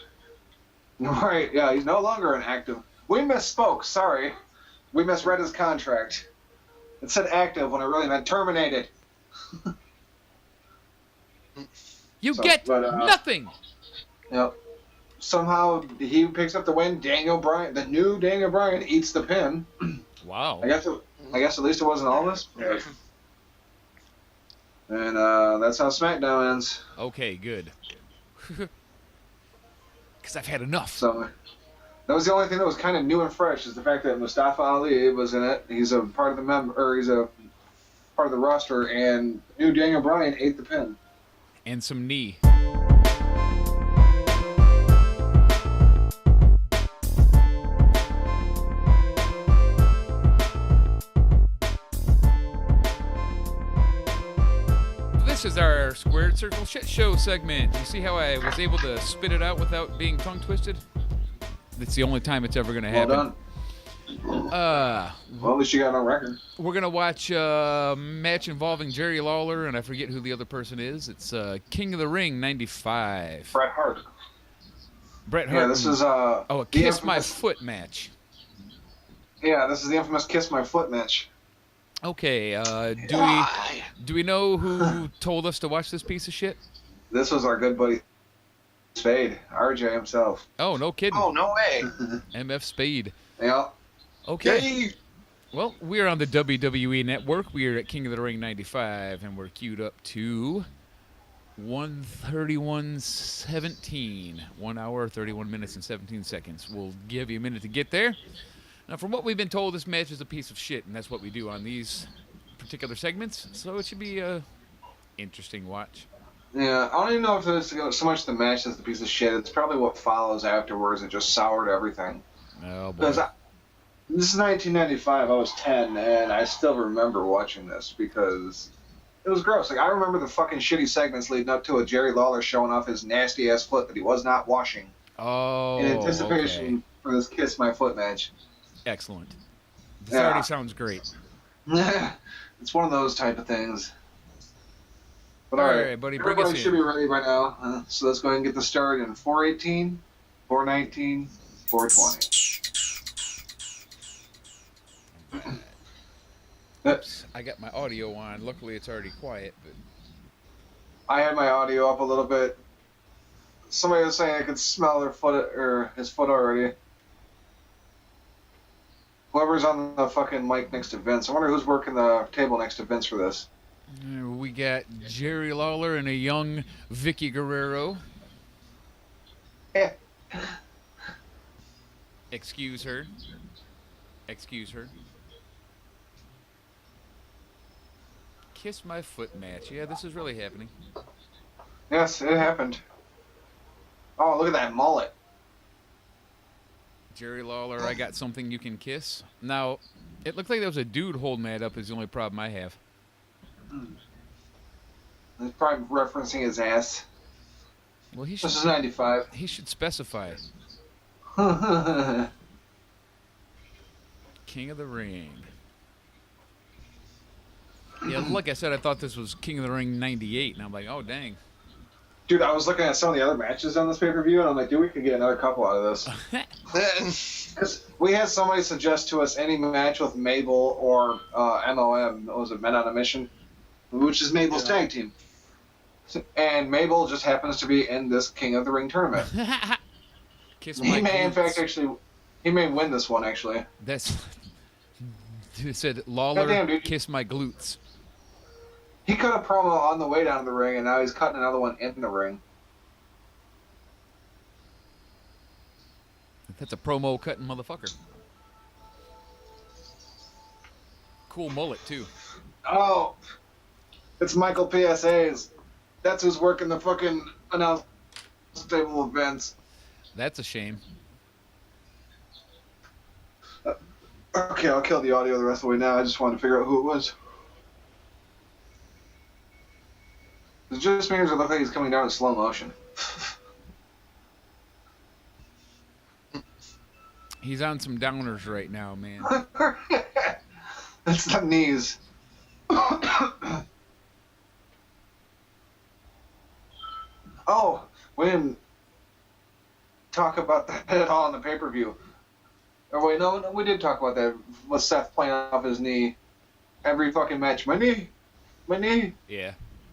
Speaker 5: Right? Yeah, he's no longer an active. We misspoke. Sorry, we misread his contract. It said active when it really meant terminated.
Speaker 4: You
Speaker 5: So,
Speaker 4: get
Speaker 5: but,
Speaker 4: nothing.
Speaker 5: Yep. Somehow he picks up the win. Daniel Bryan, the new Daniel Bryan, eats the pin.
Speaker 4: Wow.
Speaker 5: I guess at least it wasn't all this. And that's how SmackDown ends.
Speaker 4: Okay, good. Because I've had enough.
Speaker 5: So that was the only thing that was kind of new and fresh, is the fact that Mustafa Ali was in it. He's a part of he's a part of the roster, and new Daniel Bryan ate the pin.
Speaker 4: And some knee. This is our Squared Circle Shit Show segment. You see how I was able to spit it out without being tongue twisted? That's the only time it's ever going to
Speaker 5: Well
Speaker 4: happen.
Speaker 5: done. Well, at least you got it on record.
Speaker 4: We're going to watch a match involving Jerry Lawler, and I forget who the other person is. It's King of the Ring 95.
Speaker 5: Bret Hart.
Speaker 4: Bret Hart.
Speaker 5: Yeah, this is
Speaker 4: a
Speaker 5: the
Speaker 4: Kiss My
Speaker 5: infamous-
Speaker 4: Foot match.
Speaker 5: Yeah, this is the infamous Kiss My Foot match.
Speaker 4: Okay,
Speaker 6: Why?
Speaker 4: do we know who told us to watch this piece of shit?
Speaker 5: This was our good buddy Spade, RJ himself.
Speaker 4: Oh, no kidding.
Speaker 6: Oh, no way.
Speaker 4: MF Spade.
Speaker 5: Yeah.
Speaker 4: Okay.
Speaker 6: Yay.
Speaker 4: Well, we're on the WWE Network. We are at King of the Ring 95, and we're queued up to 1:31:17. 1 hour, 31 minutes, and 17 seconds. We'll give you a minute to get there. Now, from what we've been told, this match is a piece of shit, and that's what we do on these particular segments. So it should be a interesting watch.
Speaker 5: Yeah, I don't even know if it's so much the match as the piece of shit. It's probably what follows afterwards. It just soured everything.
Speaker 4: Oh, boy.
Speaker 5: Because this is 1995. I was 10, and I still remember watching this because it was gross. Like, I remember the fucking shitty segments leading up to it. Jerry Lawler showing off his nasty-ass foot that he was not washing.
Speaker 4: Oh,
Speaker 5: in anticipation for this Kiss My Foot match.
Speaker 4: Excellent. This already sounds great.
Speaker 5: It's one of those type of things. But
Speaker 4: All
Speaker 5: alright,
Speaker 4: right, buddy, bring us
Speaker 5: everybody should
Speaker 4: in.
Speaker 5: be ready by now. So let's go ahead and get this started in 4:18, 4:19, 4:20.
Speaker 4: Oops, I got my audio on. Luckily, it's already quiet. But
Speaker 5: I had my audio up a little bit. Somebody was saying I could smell their foot or his foot already. Whoever's on the fucking mic next to Vince. I wonder who's working the table next to Vince for this.
Speaker 4: we got Jerry Lawler and a young Vicky Guerrero. Excuse her. Excuse her. Kiss My Foot match. Yeah, this is really happening.
Speaker 5: Yes, it happened. Oh, look at that mullet.
Speaker 4: Jerry Lawler, I got something you can kiss. Now, it looked like there was a dude holding that up is the only problem I have.
Speaker 5: He's probably referencing his ass.
Speaker 4: Well, he should,
Speaker 5: This is 95.
Speaker 4: he should specify. King of the Ring. Yeah, like I said, I thought this was King of the Ring 98, and I'm like, oh, dang.
Speaker 5: Dude, I was looking at some of the other matches on this pay-per-view, and I'm like, dude, we could get another couple out of this. Because we had somebody suggest to us any match with Mabel or MOM, what was it, Men on a Mission, which is Mabel's tag team. And Mabel just happens to be in this King of the Ring tournament.
Speaker 4: Kiss
Speaker 5: He
Speaker 4: my
Speaker 5: may, in
Speaker 4: glutes.
Speaker 5: fact, actually, he may win this one, actually.
Speaker 4: That's... It said, Lawler,
Speaker 5: Goddamn, dude.
Speaker 4: kiss my glutes.
Speaker 5: He cut a promo on the way down to the ring, and now he's cutting another one in the ring.
Speaker 4: That's a promo cutting motherfucker. Cool mullet, too.
Speaker 5: Oh, it's Michael PSA's. That's who's working the fucking announce table events.
Speaker 4: That's a shame.
Speaker 5: Okay, I'll kill the audio the rest of the way now. I just wanted to figure out who it was. Is it just me, or does it look like he's coming down in slow motion?
Speaker 4: He's on some downers right now, man.
Speaker 5: That's the knees. Oh, we didn't talk about that at all on the pay-per-view. Or wait, no, we did talk about that. With Seth playing off his knee every fucking match. My knee.
Speaker 4: Yeah.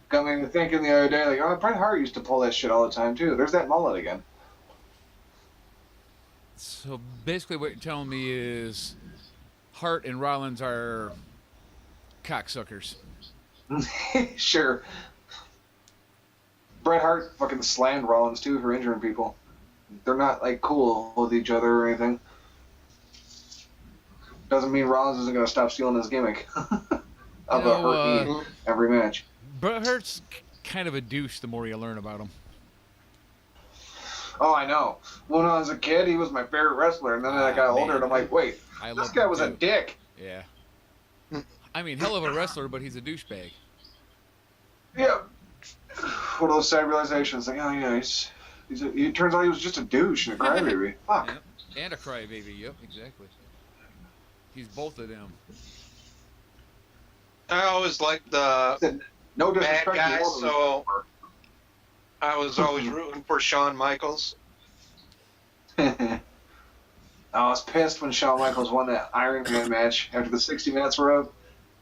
Speaker 5: Got me thinking the other day, like, oh, Bret Hart used to pull that shit all the time, too. There's that mullet again.
Speaker 4: So basically what you're telling me is Hart and Rollins are cocksuckers.
Speaker 5: Sure. Bret Hart fucking slammed Rollins, too, for injuring people. They're not, like, cool with each other or anything. Doesn't mean Rollins isn't going to stop stealing his gimmick of a hurt knee every match.
Speaker 4: Bret Hart's kind of a douche the more you learn about him.
Speaker 5: Oh, I know. When I was a kid, he was my favorite wrestler, and then I got older, and I'm like, wait,
Speaker 4: I
Speaker 5: this
Speaker 4: love
Speaker 5: guy
Speaker 4: him
Speaker 5: was a
Speaker 4: too.
Speaker 5: dick.
Speaker 4: Yeah. I mean, hell of a wrestler, but he's a douchebag.
Speaker 5: Yeah. One of those sad realizations, like, oh yeah, it turns out he was just a douche and a crybaby. Fuck.
Speaker 4: Yep. And a crybaby. Yep, exactly. He's both of them.
Speaker 6: I always liked the
Speaker 5: No
Speaker 6: bad
Speaker 5: disrespect.
Speaker 6: guy,
Speaker 5: to the
Speaker 6: so I was always rooting for Shawn Michaels.
Speaker 5: I was pissed when Shawn Michaels won that Iron Man match after the 60 minutes were up.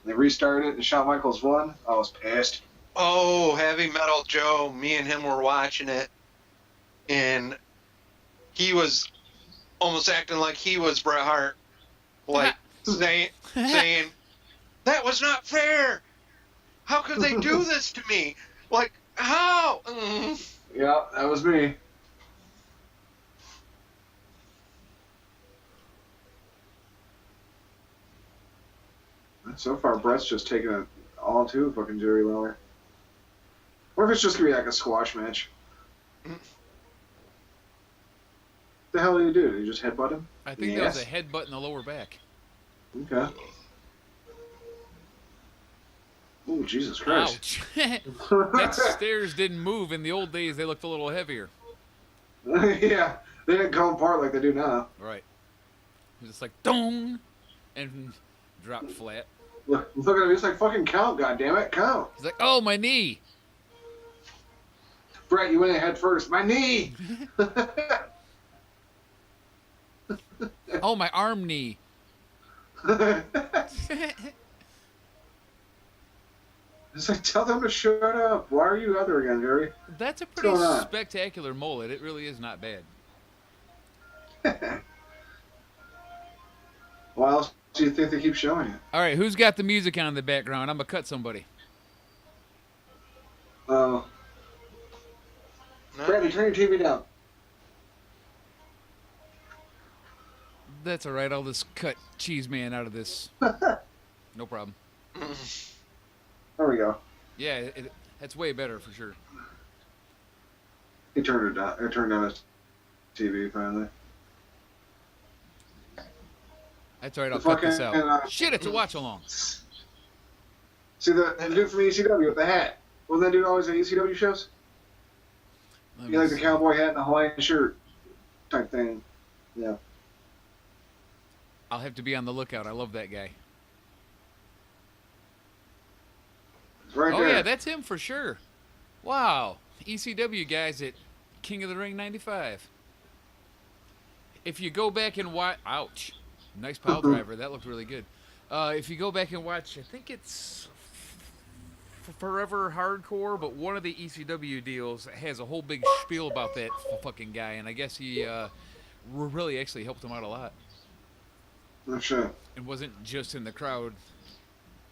Speaker 5: They restarted it and Shawn Michaels won. I was pissed.
Speaker 6: Oh, Heavy Metal Joe, me and him were watching it, and he was almost acting like he was Bret Hart. Like, saying, that was not fair. How could they do this to me? Like, how?
Speaker 5: Yeah, that was me. So far, Bret's just taking it all to fucking Jerry Lawler. Or if it's just gonna be like a squash match. The hell do you do? Did you just headbutt him?
Speaker 4: I think that was a headbutt in the lower back.
Speaker 5: Okay. Oh, Jesus Christ.
Speaker 4: Ouch. That stairs didn't move. In the old days, they looked a little heavier.
Speaker 5: Yeah, they didn't come apart like they do now.
Speaker 4: Right. It was just like, dong, and dropped flat.
Speaker 5: Look at him, he's like, fucking count, goddammit, count.
Speaker 4: He's like, oh, my knee.
Speaker 5: Bret, you went ahead first. My knee!
Speaker 4: Oh, my arm knee.
Speaker 5: It's like, tell them to shut up. Why are you other again, Jerry?
Speaker 4: That's a pretty
Speaker 5: going on?
Speaker 4: spectacular mullet. It really is not bad.
Speaker 5: Why else do you think they keep showing it?
Speaker 4: All right, who's got the music on in the background? I'm going to cut somebody.
Speaker 5: Oh. Bradley, turn your TV down.
Speaker 4: That's all right. I'll just cut Cheese Man out of this. No problem.
Speaker 5: There we go.
Speaker 4: Yeah, that's way better for sure.
Speaker 5: He turned it down. He turned down his TV finally.
Speaker 4: That's all right. I'll
Speaker 5: The
Speaker 4: cut this
Speaker 5: fucking,
Speaker 4: out. Shit, it's a watch along.
Speaker 5: See the dude from ECW with the hat? Wasn't that dude always at ECW shows?
Speaker 4: Let
Speaker 5: He
Speaker 4: me
Speaker 5: like the
Speaker 4: see.
Speaker 5: cowboy hat and the Hawaiian shirt type thing. Yeah.
Speaker 4: I'll have to be on the lookout. I love that guy.
Speaker 5: It's right
Speaker 4: Oh
Speaker 5: there.
Speaker 4: yeah, that's him for sure. Wow, ECW guys at King of the Ring '95. If you go back and watch, ouch, nice pile driver. That looked really good. If you go back and watch, I think it's Forever Hardcore, but one of the ECW deals has a whole big spiel about that fucking guy, and I guess he really actually helped him out a lot.
Speaker 5: No shit.
Speaker 4: It wasn't just in the crowd.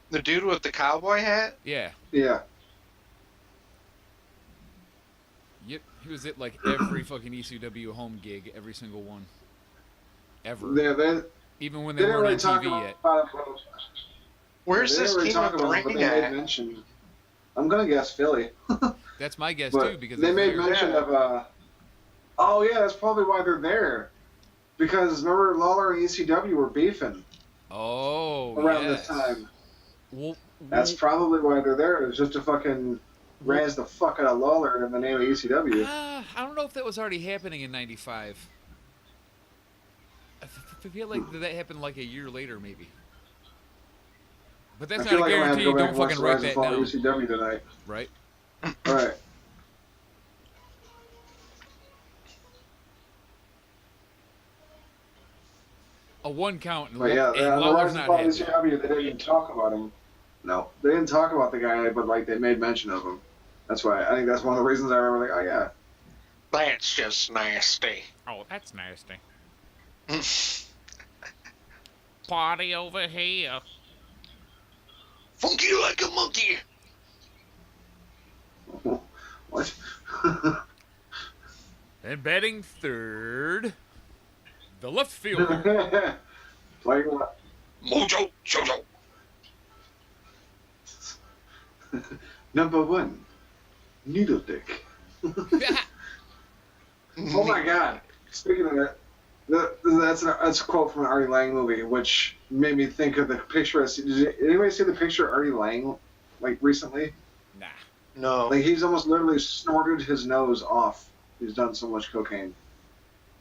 Speaker 6: The dude with the cowboy hat?
Speaker 4: Yeah.
Speaker 5: Yeah.
Speaker 4: Yep. He was at like every fucking ECW home gig, every single one. Ever.
Speaker 5: They
Speaker 4: Even when
Speaker 5: they
Speaker 4: they
Speaker 5: didn't
Speaker 4: weren't
Speaker 5: really
Speaker 4: on
Speaker 5: talk
Speaker 4: TV yet.
Speaker 5: about it.
Speaker 6: Where's
Speaker 5: They
Speaker 6: this
Speaker 5: didn't really
Speaker 6: King
Speaker 5: talk
Speaker 6: of the
Speaker 5: about it, but
Speaker 6: Ring
Speaker 5: they made
Speaker 6: at?
Speaker 5: mention. I'm gonna guess Philly.
Speaker 4: That's my guess
Speaker 5: But
Speaker 4: too, because
Speaker 5: they
Speaker 4: it's
Speaker 5: made
Speaker 4: there.
Speaker 5: mention
Speaker 6: Yeah.
Speaker 5: of oh yeah, that's probably why they're there. Because remember Lawler and ECW were beefing
Speaker 4: Oh,
Speaker 5: around
Speaker 4: yes.
Speaker 5: this time.
Speaker 4: Well,
Speaker 5: That's probably why they're there. It's just to fucking razz the fuck out of Lawler in the name of E ECW.
Speaker 4: I don't know if that was already happening in '95. I feel like that happened like a year later, maybe. But that's
Speaker 5: I
Speaker 4: not
Speaker 5: feel
Speaker 4: a
Speaker 5: like I'm gonna have to
Speaker 4: guarantee.
Speaker 5: go back
Speaker 4: Don't
Speaker 5: and watch
Speaker 4: fucking
Speaker 5: the
Speaker 4: write
Speaker 5: Rise and
Speaker 4: that
Speaker 5: Fall of
Speaker 4: down.
Speaker 5: ECW tonight.
Speaker 4: Right?
Speaker 5: Alright.
Speaker 4: A one count, and,
Speaker 5: But yeah,
Speaker 4: and
Speaker 5: the Rise
Speaker 4: Lawler's
Speaker 5: and
Speaker 4: not
Speaker 5: Fall of
Speaker 4: happy.
Speaker 5: ECW, they didn't even talk about him. No. They didn't talk about the guy, but like they made mention of him. That's why. I think that's one of the reasons I remember like, oh yeah.
Speaker 6: That's just nasty.
Speaker 4: Oh, that's nasty. Party over here.
Speaker 6: Funky like a monkey.
Speaker 5: What?
Speaker 4: And batting third, the left fielder.
Speaker 5: Playing what?
Speaker 6: Mojo, Jojo.
Speaker 5: Number 1. Needle dick. Oh my god. Speaking of that, that's a quote from an Artie Lang movie, which made me think of the picture. Did anybody see the picture of Artie Lang, like, recently?
Speaker 4: Nah.
Speaker 6: No.
Speaker 5: Like, he's almost literally snorted his nose off. He's done so much cocaine.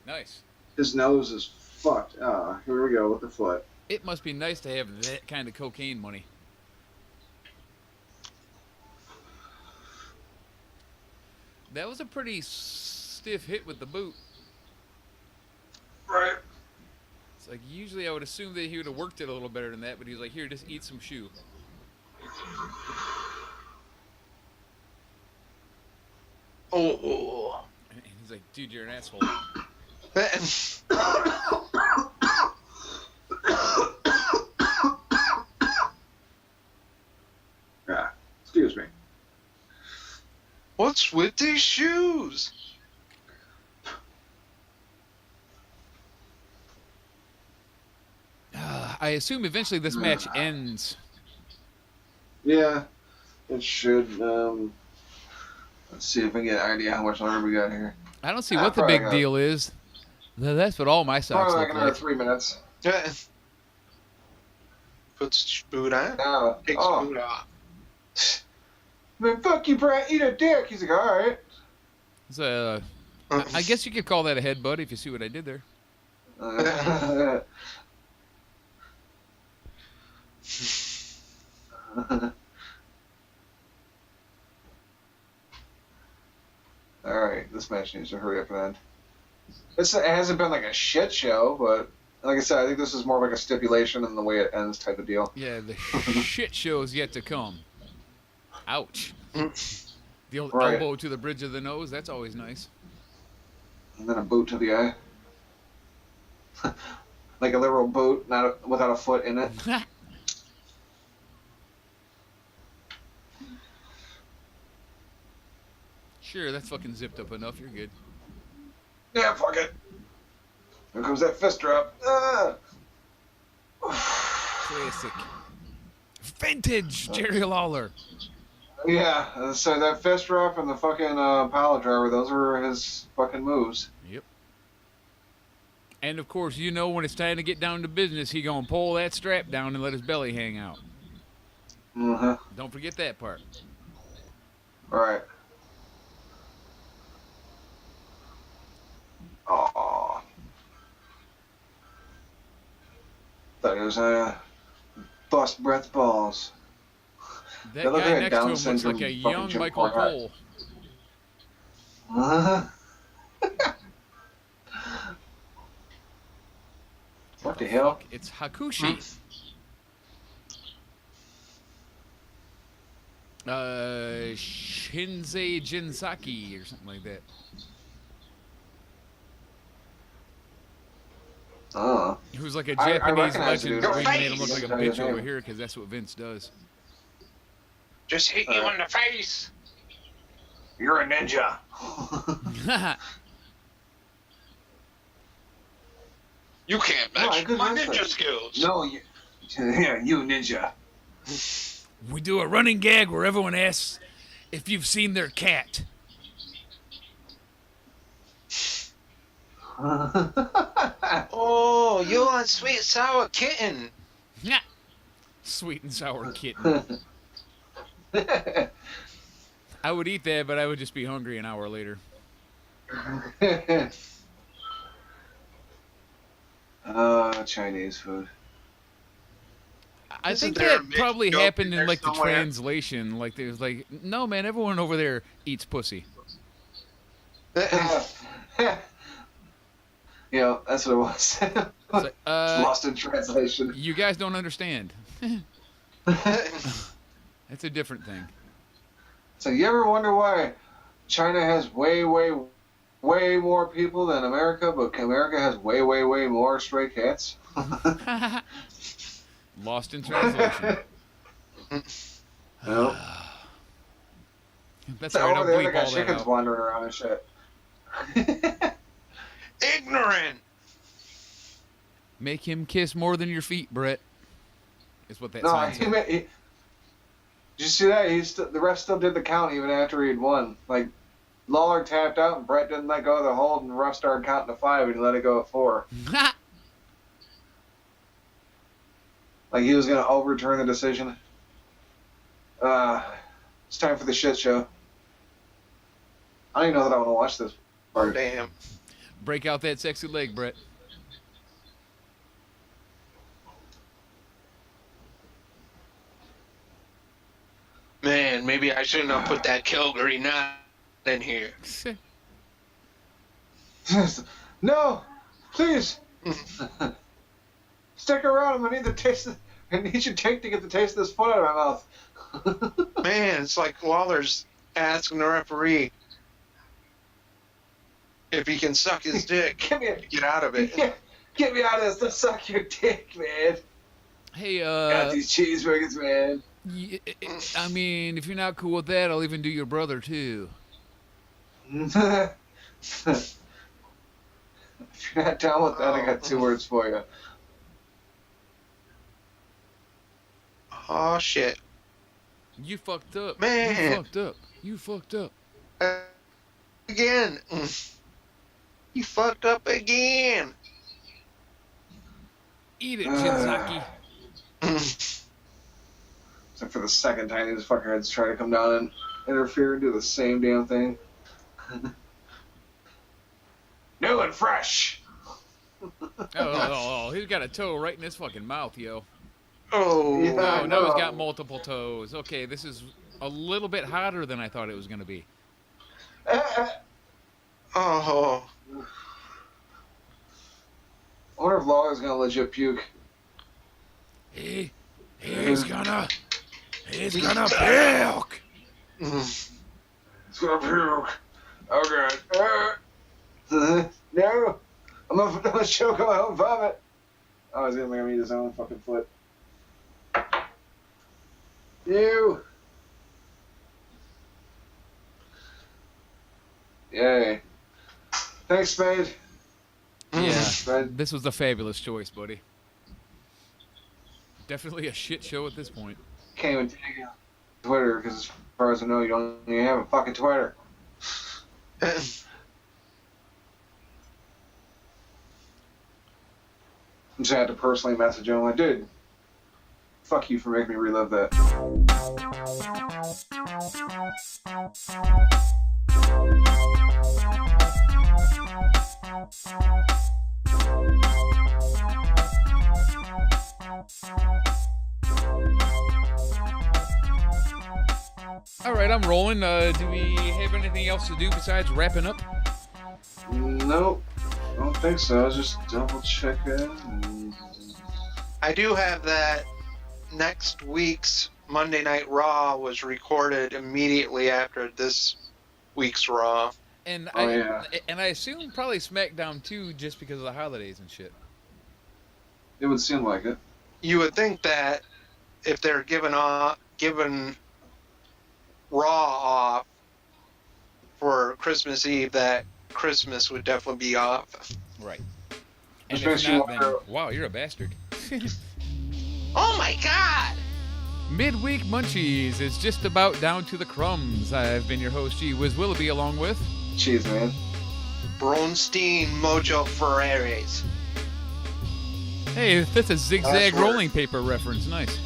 Speaker 4: Nice.
Speaker 5: His nose is fucked. Here we go with the foot.
Speaker 4: It must be nice to have that kind of cocaine money. That was a pretty stiff hit with the boot.
Speaker 5: Right.
Speaker 4: It's like, usually I would assume that he would have worked it a little better than that, but he was like, here, just eat some shoe.
Speaker 6: Oh.
Speaker 4: And he's like, dude, you're an asshole.
Speaker 6: What's with these shoes?
Speaker 4: I assume eventually this match ends.
Speaker 5: Yeah, it should. Let's see if I get an idea how much longer we got here.
Speaker 4: I don't see what the big deal is. That's what all my socks
Speaker 5: Probably like
Speaker 4: look
Speaker 5: another
Speaker 4: like.
Speaker 5: 3 minutes.
Speaker 6: Yeah. Puts the boot on. Takes the boot off.
Speaker 5: Man, fuck you, Bret. Eat a dick. He's like, all right.
Speaker 4: It's I guess you could call that a headbutt if you see what I did there.
Speaker 5: All right, this match needs to hurry up and end. It hasn't been like a shit show, but like I said, I think this is more like a stipulation and the way it ends type of deal.
Speaker 4: Yeah, the shit show is yet to come. Ouch. The old
Speaker 5: Right.
Speaker 4: elbow to the bridge of the nose, that's always nice.
Speaker 5: And then a boot to the eye. Like a literal boot, not without a foot in it.
Speaker 4: Sure, that's fucking zipped up enough. You're good.
Speaker 5: Yeah, fuck it. Here comes that fist drop.
Speaker 4: Classic. Vintage Jerry Lawler.
Speaker 5: Yeah, so that fist drop and the fucking pile driver, those were his fucking moves.
Speaker 4: Yep. And of course, you know when it's time to get down to business, he gonna pull that strap down and let his belly hang out.
Speaker 5: Uh-huh.
Speaker 4: Don't forget that part.
Speaker 5: Right. Aww. Thought it was bust Bret's balls.
Speaker 4: That
Speaker 5: They look
Speaker 4: guy
Speaker 5: like a
Speaker 4: next
Speaker 5: Down
Speaker 4: to him looks
Speaker 5: syndrome
Speaker 4: like a
Speaker 5: fucking
Speaker 4: young
Speaker 5: Jim
Speaker 4: Michael
Speaker 5: Cornette.
Speaker 4: Cole.
Speaker 5: What the hell?
Speaker 4: It's Hakushi. Shinsei Jinsaki or something like that.
Speaker 5: Oh.
Speaker 4: Who's like a
Speaker 5: I
Speaker 4: Japanese
Speaker 5: recognize the
Speaker 4: legend,
Speaker 5: dude.
Speaker 4: but we made him look like a
Speaker 5: Tell you his
Speaker 4: bitch over
Speaker 5: name.
Speaker 4: here because that's what Vince does.
Speaker 6: Just hit you in the face.
Speaker 5: You're a ninja.
Speaker 6: You can't
Speaker 5: No, I
Speaker 6: match
Speaker 5: could
Speaker 6: my
Speaker 5: match
Speaker 6: ninja
Speaker 5: that.
Speaker 6: skills.
Speaker 5: No, you ninja.
Speaker 4: We do a running gag where everyone asks if you've seen their cat.
Speaker 6: Oh, you want sweet sour kitten?
Speaker 4: Yeah. Sweet and sour kitten. I would eat that, but I would just be hungry an hour later.
Speaker 5: Chinese food.
Speaker 4: I
Speaker 6: Isn't
Speaker 4: think
Speaker 6: there a
Speaker 4: that
Speaker 6: mixed
Speaker 4: probably
Speaker 6: joke
Speaker 4: happened
Speaker 6: in
Speaker 4: in
Speaker 6: there
Speaker 4: like the
Speaker 6: somewhere?
Speaker 4: translation. Like there's like, no man, everyone over there eats pussy.
Speaker 5: Yeah, that's what it was.
Speaker 4: It's like,
Speaker 5: Lost in translation.
Speaker 4: you guys don't understand. That's a different thing.
Speaker 5: So you ever wonder why China has way more people than America, but America has way more stray cats?
Speaker 4: Lost in translation.
Speaker 5: No.
Speaker 4: That's
Speaker 5: So
Speaker 4: all right. I'll
Speaker 5: over there, they
Speaker 4: bleep
Speaker 5: got
Speaker 4: all that
Speaker 5: chickens
Speaker 4: out.
Speaker 5: wandering around and shit.
Speaker 6: Ignorant.
Speaker 4: Make him kiss more than your feet, Bret. Is what that
Speaker 5: No,
Speaker 4: sign said.
Speaker 5: did you see that? The ref still did the count even after he'd won. Like, Lawler tapped out and Bret didn't let go of the hold, and the ref started counting to 5 and he let it go at 4. Like he was going to overturn the decision. It's time for the shit show. I don't even know that I want to watch this part.
Speaker 6: Damn.
Speaker 4: Break out that sexy leg, Bret.
Speaker 6: Man, maybe I shouldn't have put that Calgary knot in here.
Speaker 5: No, please. Stick around. I need the taste. I need your take to get the taste of this foot out of my mouth.
Speaker 6: Man, it's like Lawler's asking the referee if he can suck his dick
Speaker 5: Get me,
Speaker 6: to get out of it.
Speaker 5: get me out of this. Let's suck your dick, man.
Speaker 4: Hey,
Speaker 5: Got these cheeseburgers, man.
Speaker 4: I mean, if you're not cool with that, I'll even do your brother too.
Speaker 5: If you're not down with that, I got 2 words for you.
Speaker 6: Oh shit.
Speaker 4: You fucked up.
Speaker 6: Man.
Speaker 4: You fucked up. You fucked up.
Speaker 6: Again. You fucked up again.
Speaker 4: Eat it, Chinzaki.
Speaker 5: Except for the second time these fuckheads try to come down and interfere and do the same damn thing. New and fresh.
Speaker 4: Oh, he's got a toe right in his fucking mouth, yo.
Speaker 6: Oh.
Speaker 5: Yeah.
Speaker 4: Oh,
Speaker 5: I
Speaker 4: now he's
Speaker 5: know.
Speaker 4: got multiple toes. Okay, this is a little bit hotter than I thought it was going to be.
Speaker 6: Oh.
Speaker 5: I wonder if Lawler's gonna legit puke.
Speaker 4: He's gonna puke.
Speaker 5: He's gonna puke. Oh god. No! I'm gonna choke on my own vomit. Oh, he's gonna make him eat his own fucking foot. You! Yay. Thanks, Spade.
Speaker 4: Yeah,
Speaker 5: Spade.
Speaker 4: this was a fabulous choice, buddy. Definitely a shit show at this point.
Speaker 5: Can't even take it on Twitter, because as far as I know, you don't even have a fucking Twitter. I'm just had to personally message him, like, dude, fuck you for making me relive that.
Speaker 4: All right, I'm rolling. Do we have anything else to do besides wrapping up?
Speaker 5: Nope, I don't think so. I was just double checking.
Speaker 6: I do have that next week's Monday Night Raw was recorded immediately after this week's Raw.
Speaker 4: And
Speaker 5: Oh, yeah.
Speaker 4: I assume probably SmackDown too, just because of the holidays and shit.
Speaker 5: It would seem like it.
Speaker 6: You would think that if they're giving Raw off for Christmas Eve, that Christmas would definitely be off.
Speaker 4: Right. And
Speaker 5: Which
Speaker 4: if
Speaker 5: makes you
Speaker 4: not, then
Speaker 5: wonder-
Speaker 4: wow, you're a bastard.
Speaker 6: Oh my God!
Speaker 4: Midweek Munchies is just about down to the crumbs. I've been your host, Whiz Willoughby, along with...
Speaker 5: Jeez, man.
Speaker 6: Bronstein Mojo Ferraris.
Speaker 4: Hey, that's a zigzag
Speaker 5: Last word.
Speaker 4: rolling paper reference. Nice.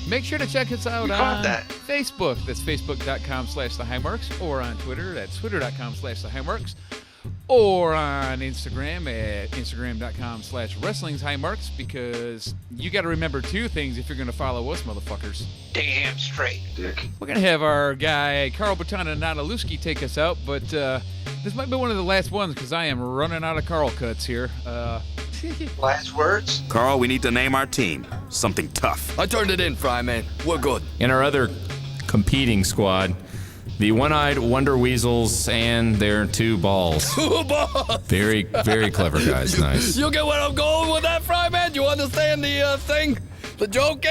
Speaker 4: Make sure to check us out
Speaker 6: You caught
Speaker 4: on
Speaker 6: that.
Speaker 4: Facebook. That's facebook.com/thehighmarks, or on Twitter. That's twitter.com/thehighmarks, or on Instagram at instagram.com/wrestlinghighmarks, because you got to remember 2 things if you're going to follow us, motherfuckers.
Speaker 6: Damn straight.
Speaker 5: Dick.
Speaker 4: We're going to have our guy, Carl Botana Nataluski, take us out, but this might be one of the last ones because I am running out of Carl cuts here.
Speaker 6: Last words?
Speaker 7: Carl, we need to name our team something tough.
Speaker 8: I turned it in, Fry Man. We're good.
Speaker 9: In our other competing squad, the One-Eyed Wonder Weasels and their 2 balls. Very, very clever guys. Nice.
Speaker 8: You get where I'm going with that, Fry Man? You understand the thing? The joke?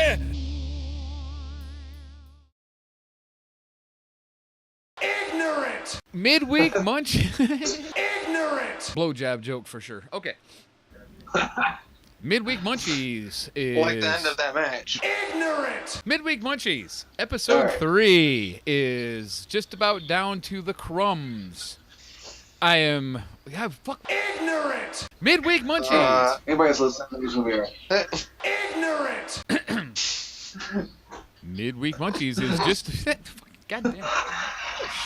Speaker 2: Ignorant!
Speaker 4: Midweek Munch.
Speaker 2: Ignorant!
Speaker 4: Blowjob joke for sure. Okay. Midweek Munchies is...
Speaker 6: Like the end of that match.
Speaker 2: Ignorant!
Speaker 4: Midweek Munchies, episode
Speaker 5: Alright.
Speaker 4: 3 is just about down to the crumbs. I am... God, fuck.
Speaker 2: Ignorant!
Speaker 4: Midweek Munchies.
Speaker 5: Anybody that's listening to these will be right.
Speaker 2: Ignorant!
Speaker 4: Midweek Munchies is just... God damn.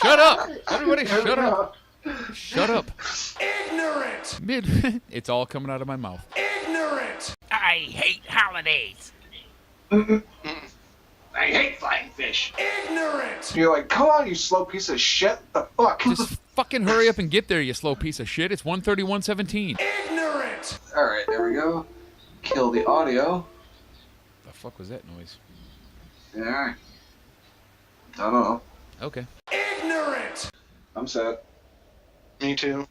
Speaker 4: Shut up. Everybody shut up. Shut up.
Speaker 2: Ignorant!
Speaker 4: It's all coming out of my mouth.
Speaker 2: Ignorant!
Speaker 10: I hate holidays.
Speaker 6: I hate flying fish.
Speaker 2: Ignorant!
Speaker 5: You're like, come on, you slow piece of shit. The fuck?
Speaker 4: Just fucking hurry up and get there, you slow piece of shit. It's 1:31:17.
Speaker 2: Ignorant!
Speaker 5: Alright, there we go. Kill the audio.
Speaker 4: The fuck was that noise?
Speaker 5: Yeah. I don't know.
Speaker 4: Okay.
Speaker 2: Ignorant!
Speaker 5: I'm set.
Speaker 6: Me too.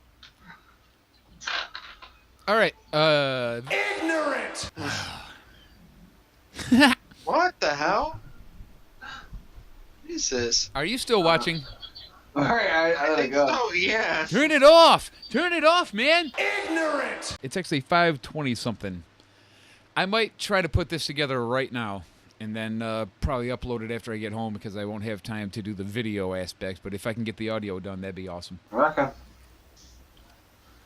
Speaker 4: All right.
Speaker 2: Ignorant!
Speaker 6: What the hell? What is this?
Speaker 4: Are you still watching?
Speaker 5: All right, I
Speaker 6: think
Speaker 5: go.
Speaker 6: so, yeah.
Speaker 4: Turn it off. Turn it off, man.
Speaker 2: Ignorant!
Speaker 4: It's actually 5:20 something. I might try to put this together right now and then probably upload it after I get home because I won't have time to do the video aspects. But if I can get the audio done, that'd be awesome.
Speaker 5: Okay.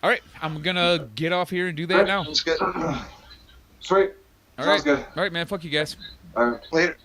Speaker 4: All right, I'm going to get off here and do that now.
Speaker 6: Sounds good.
Speaker 5: Sweet.
Speaker 4: All
Speaker 5: Sounds
Speaker 4: right.
Speaker 5: good.
Speaker 4: All right, man. Fuck you guys.
Speaker 5: All right.
Speaker 6: Later.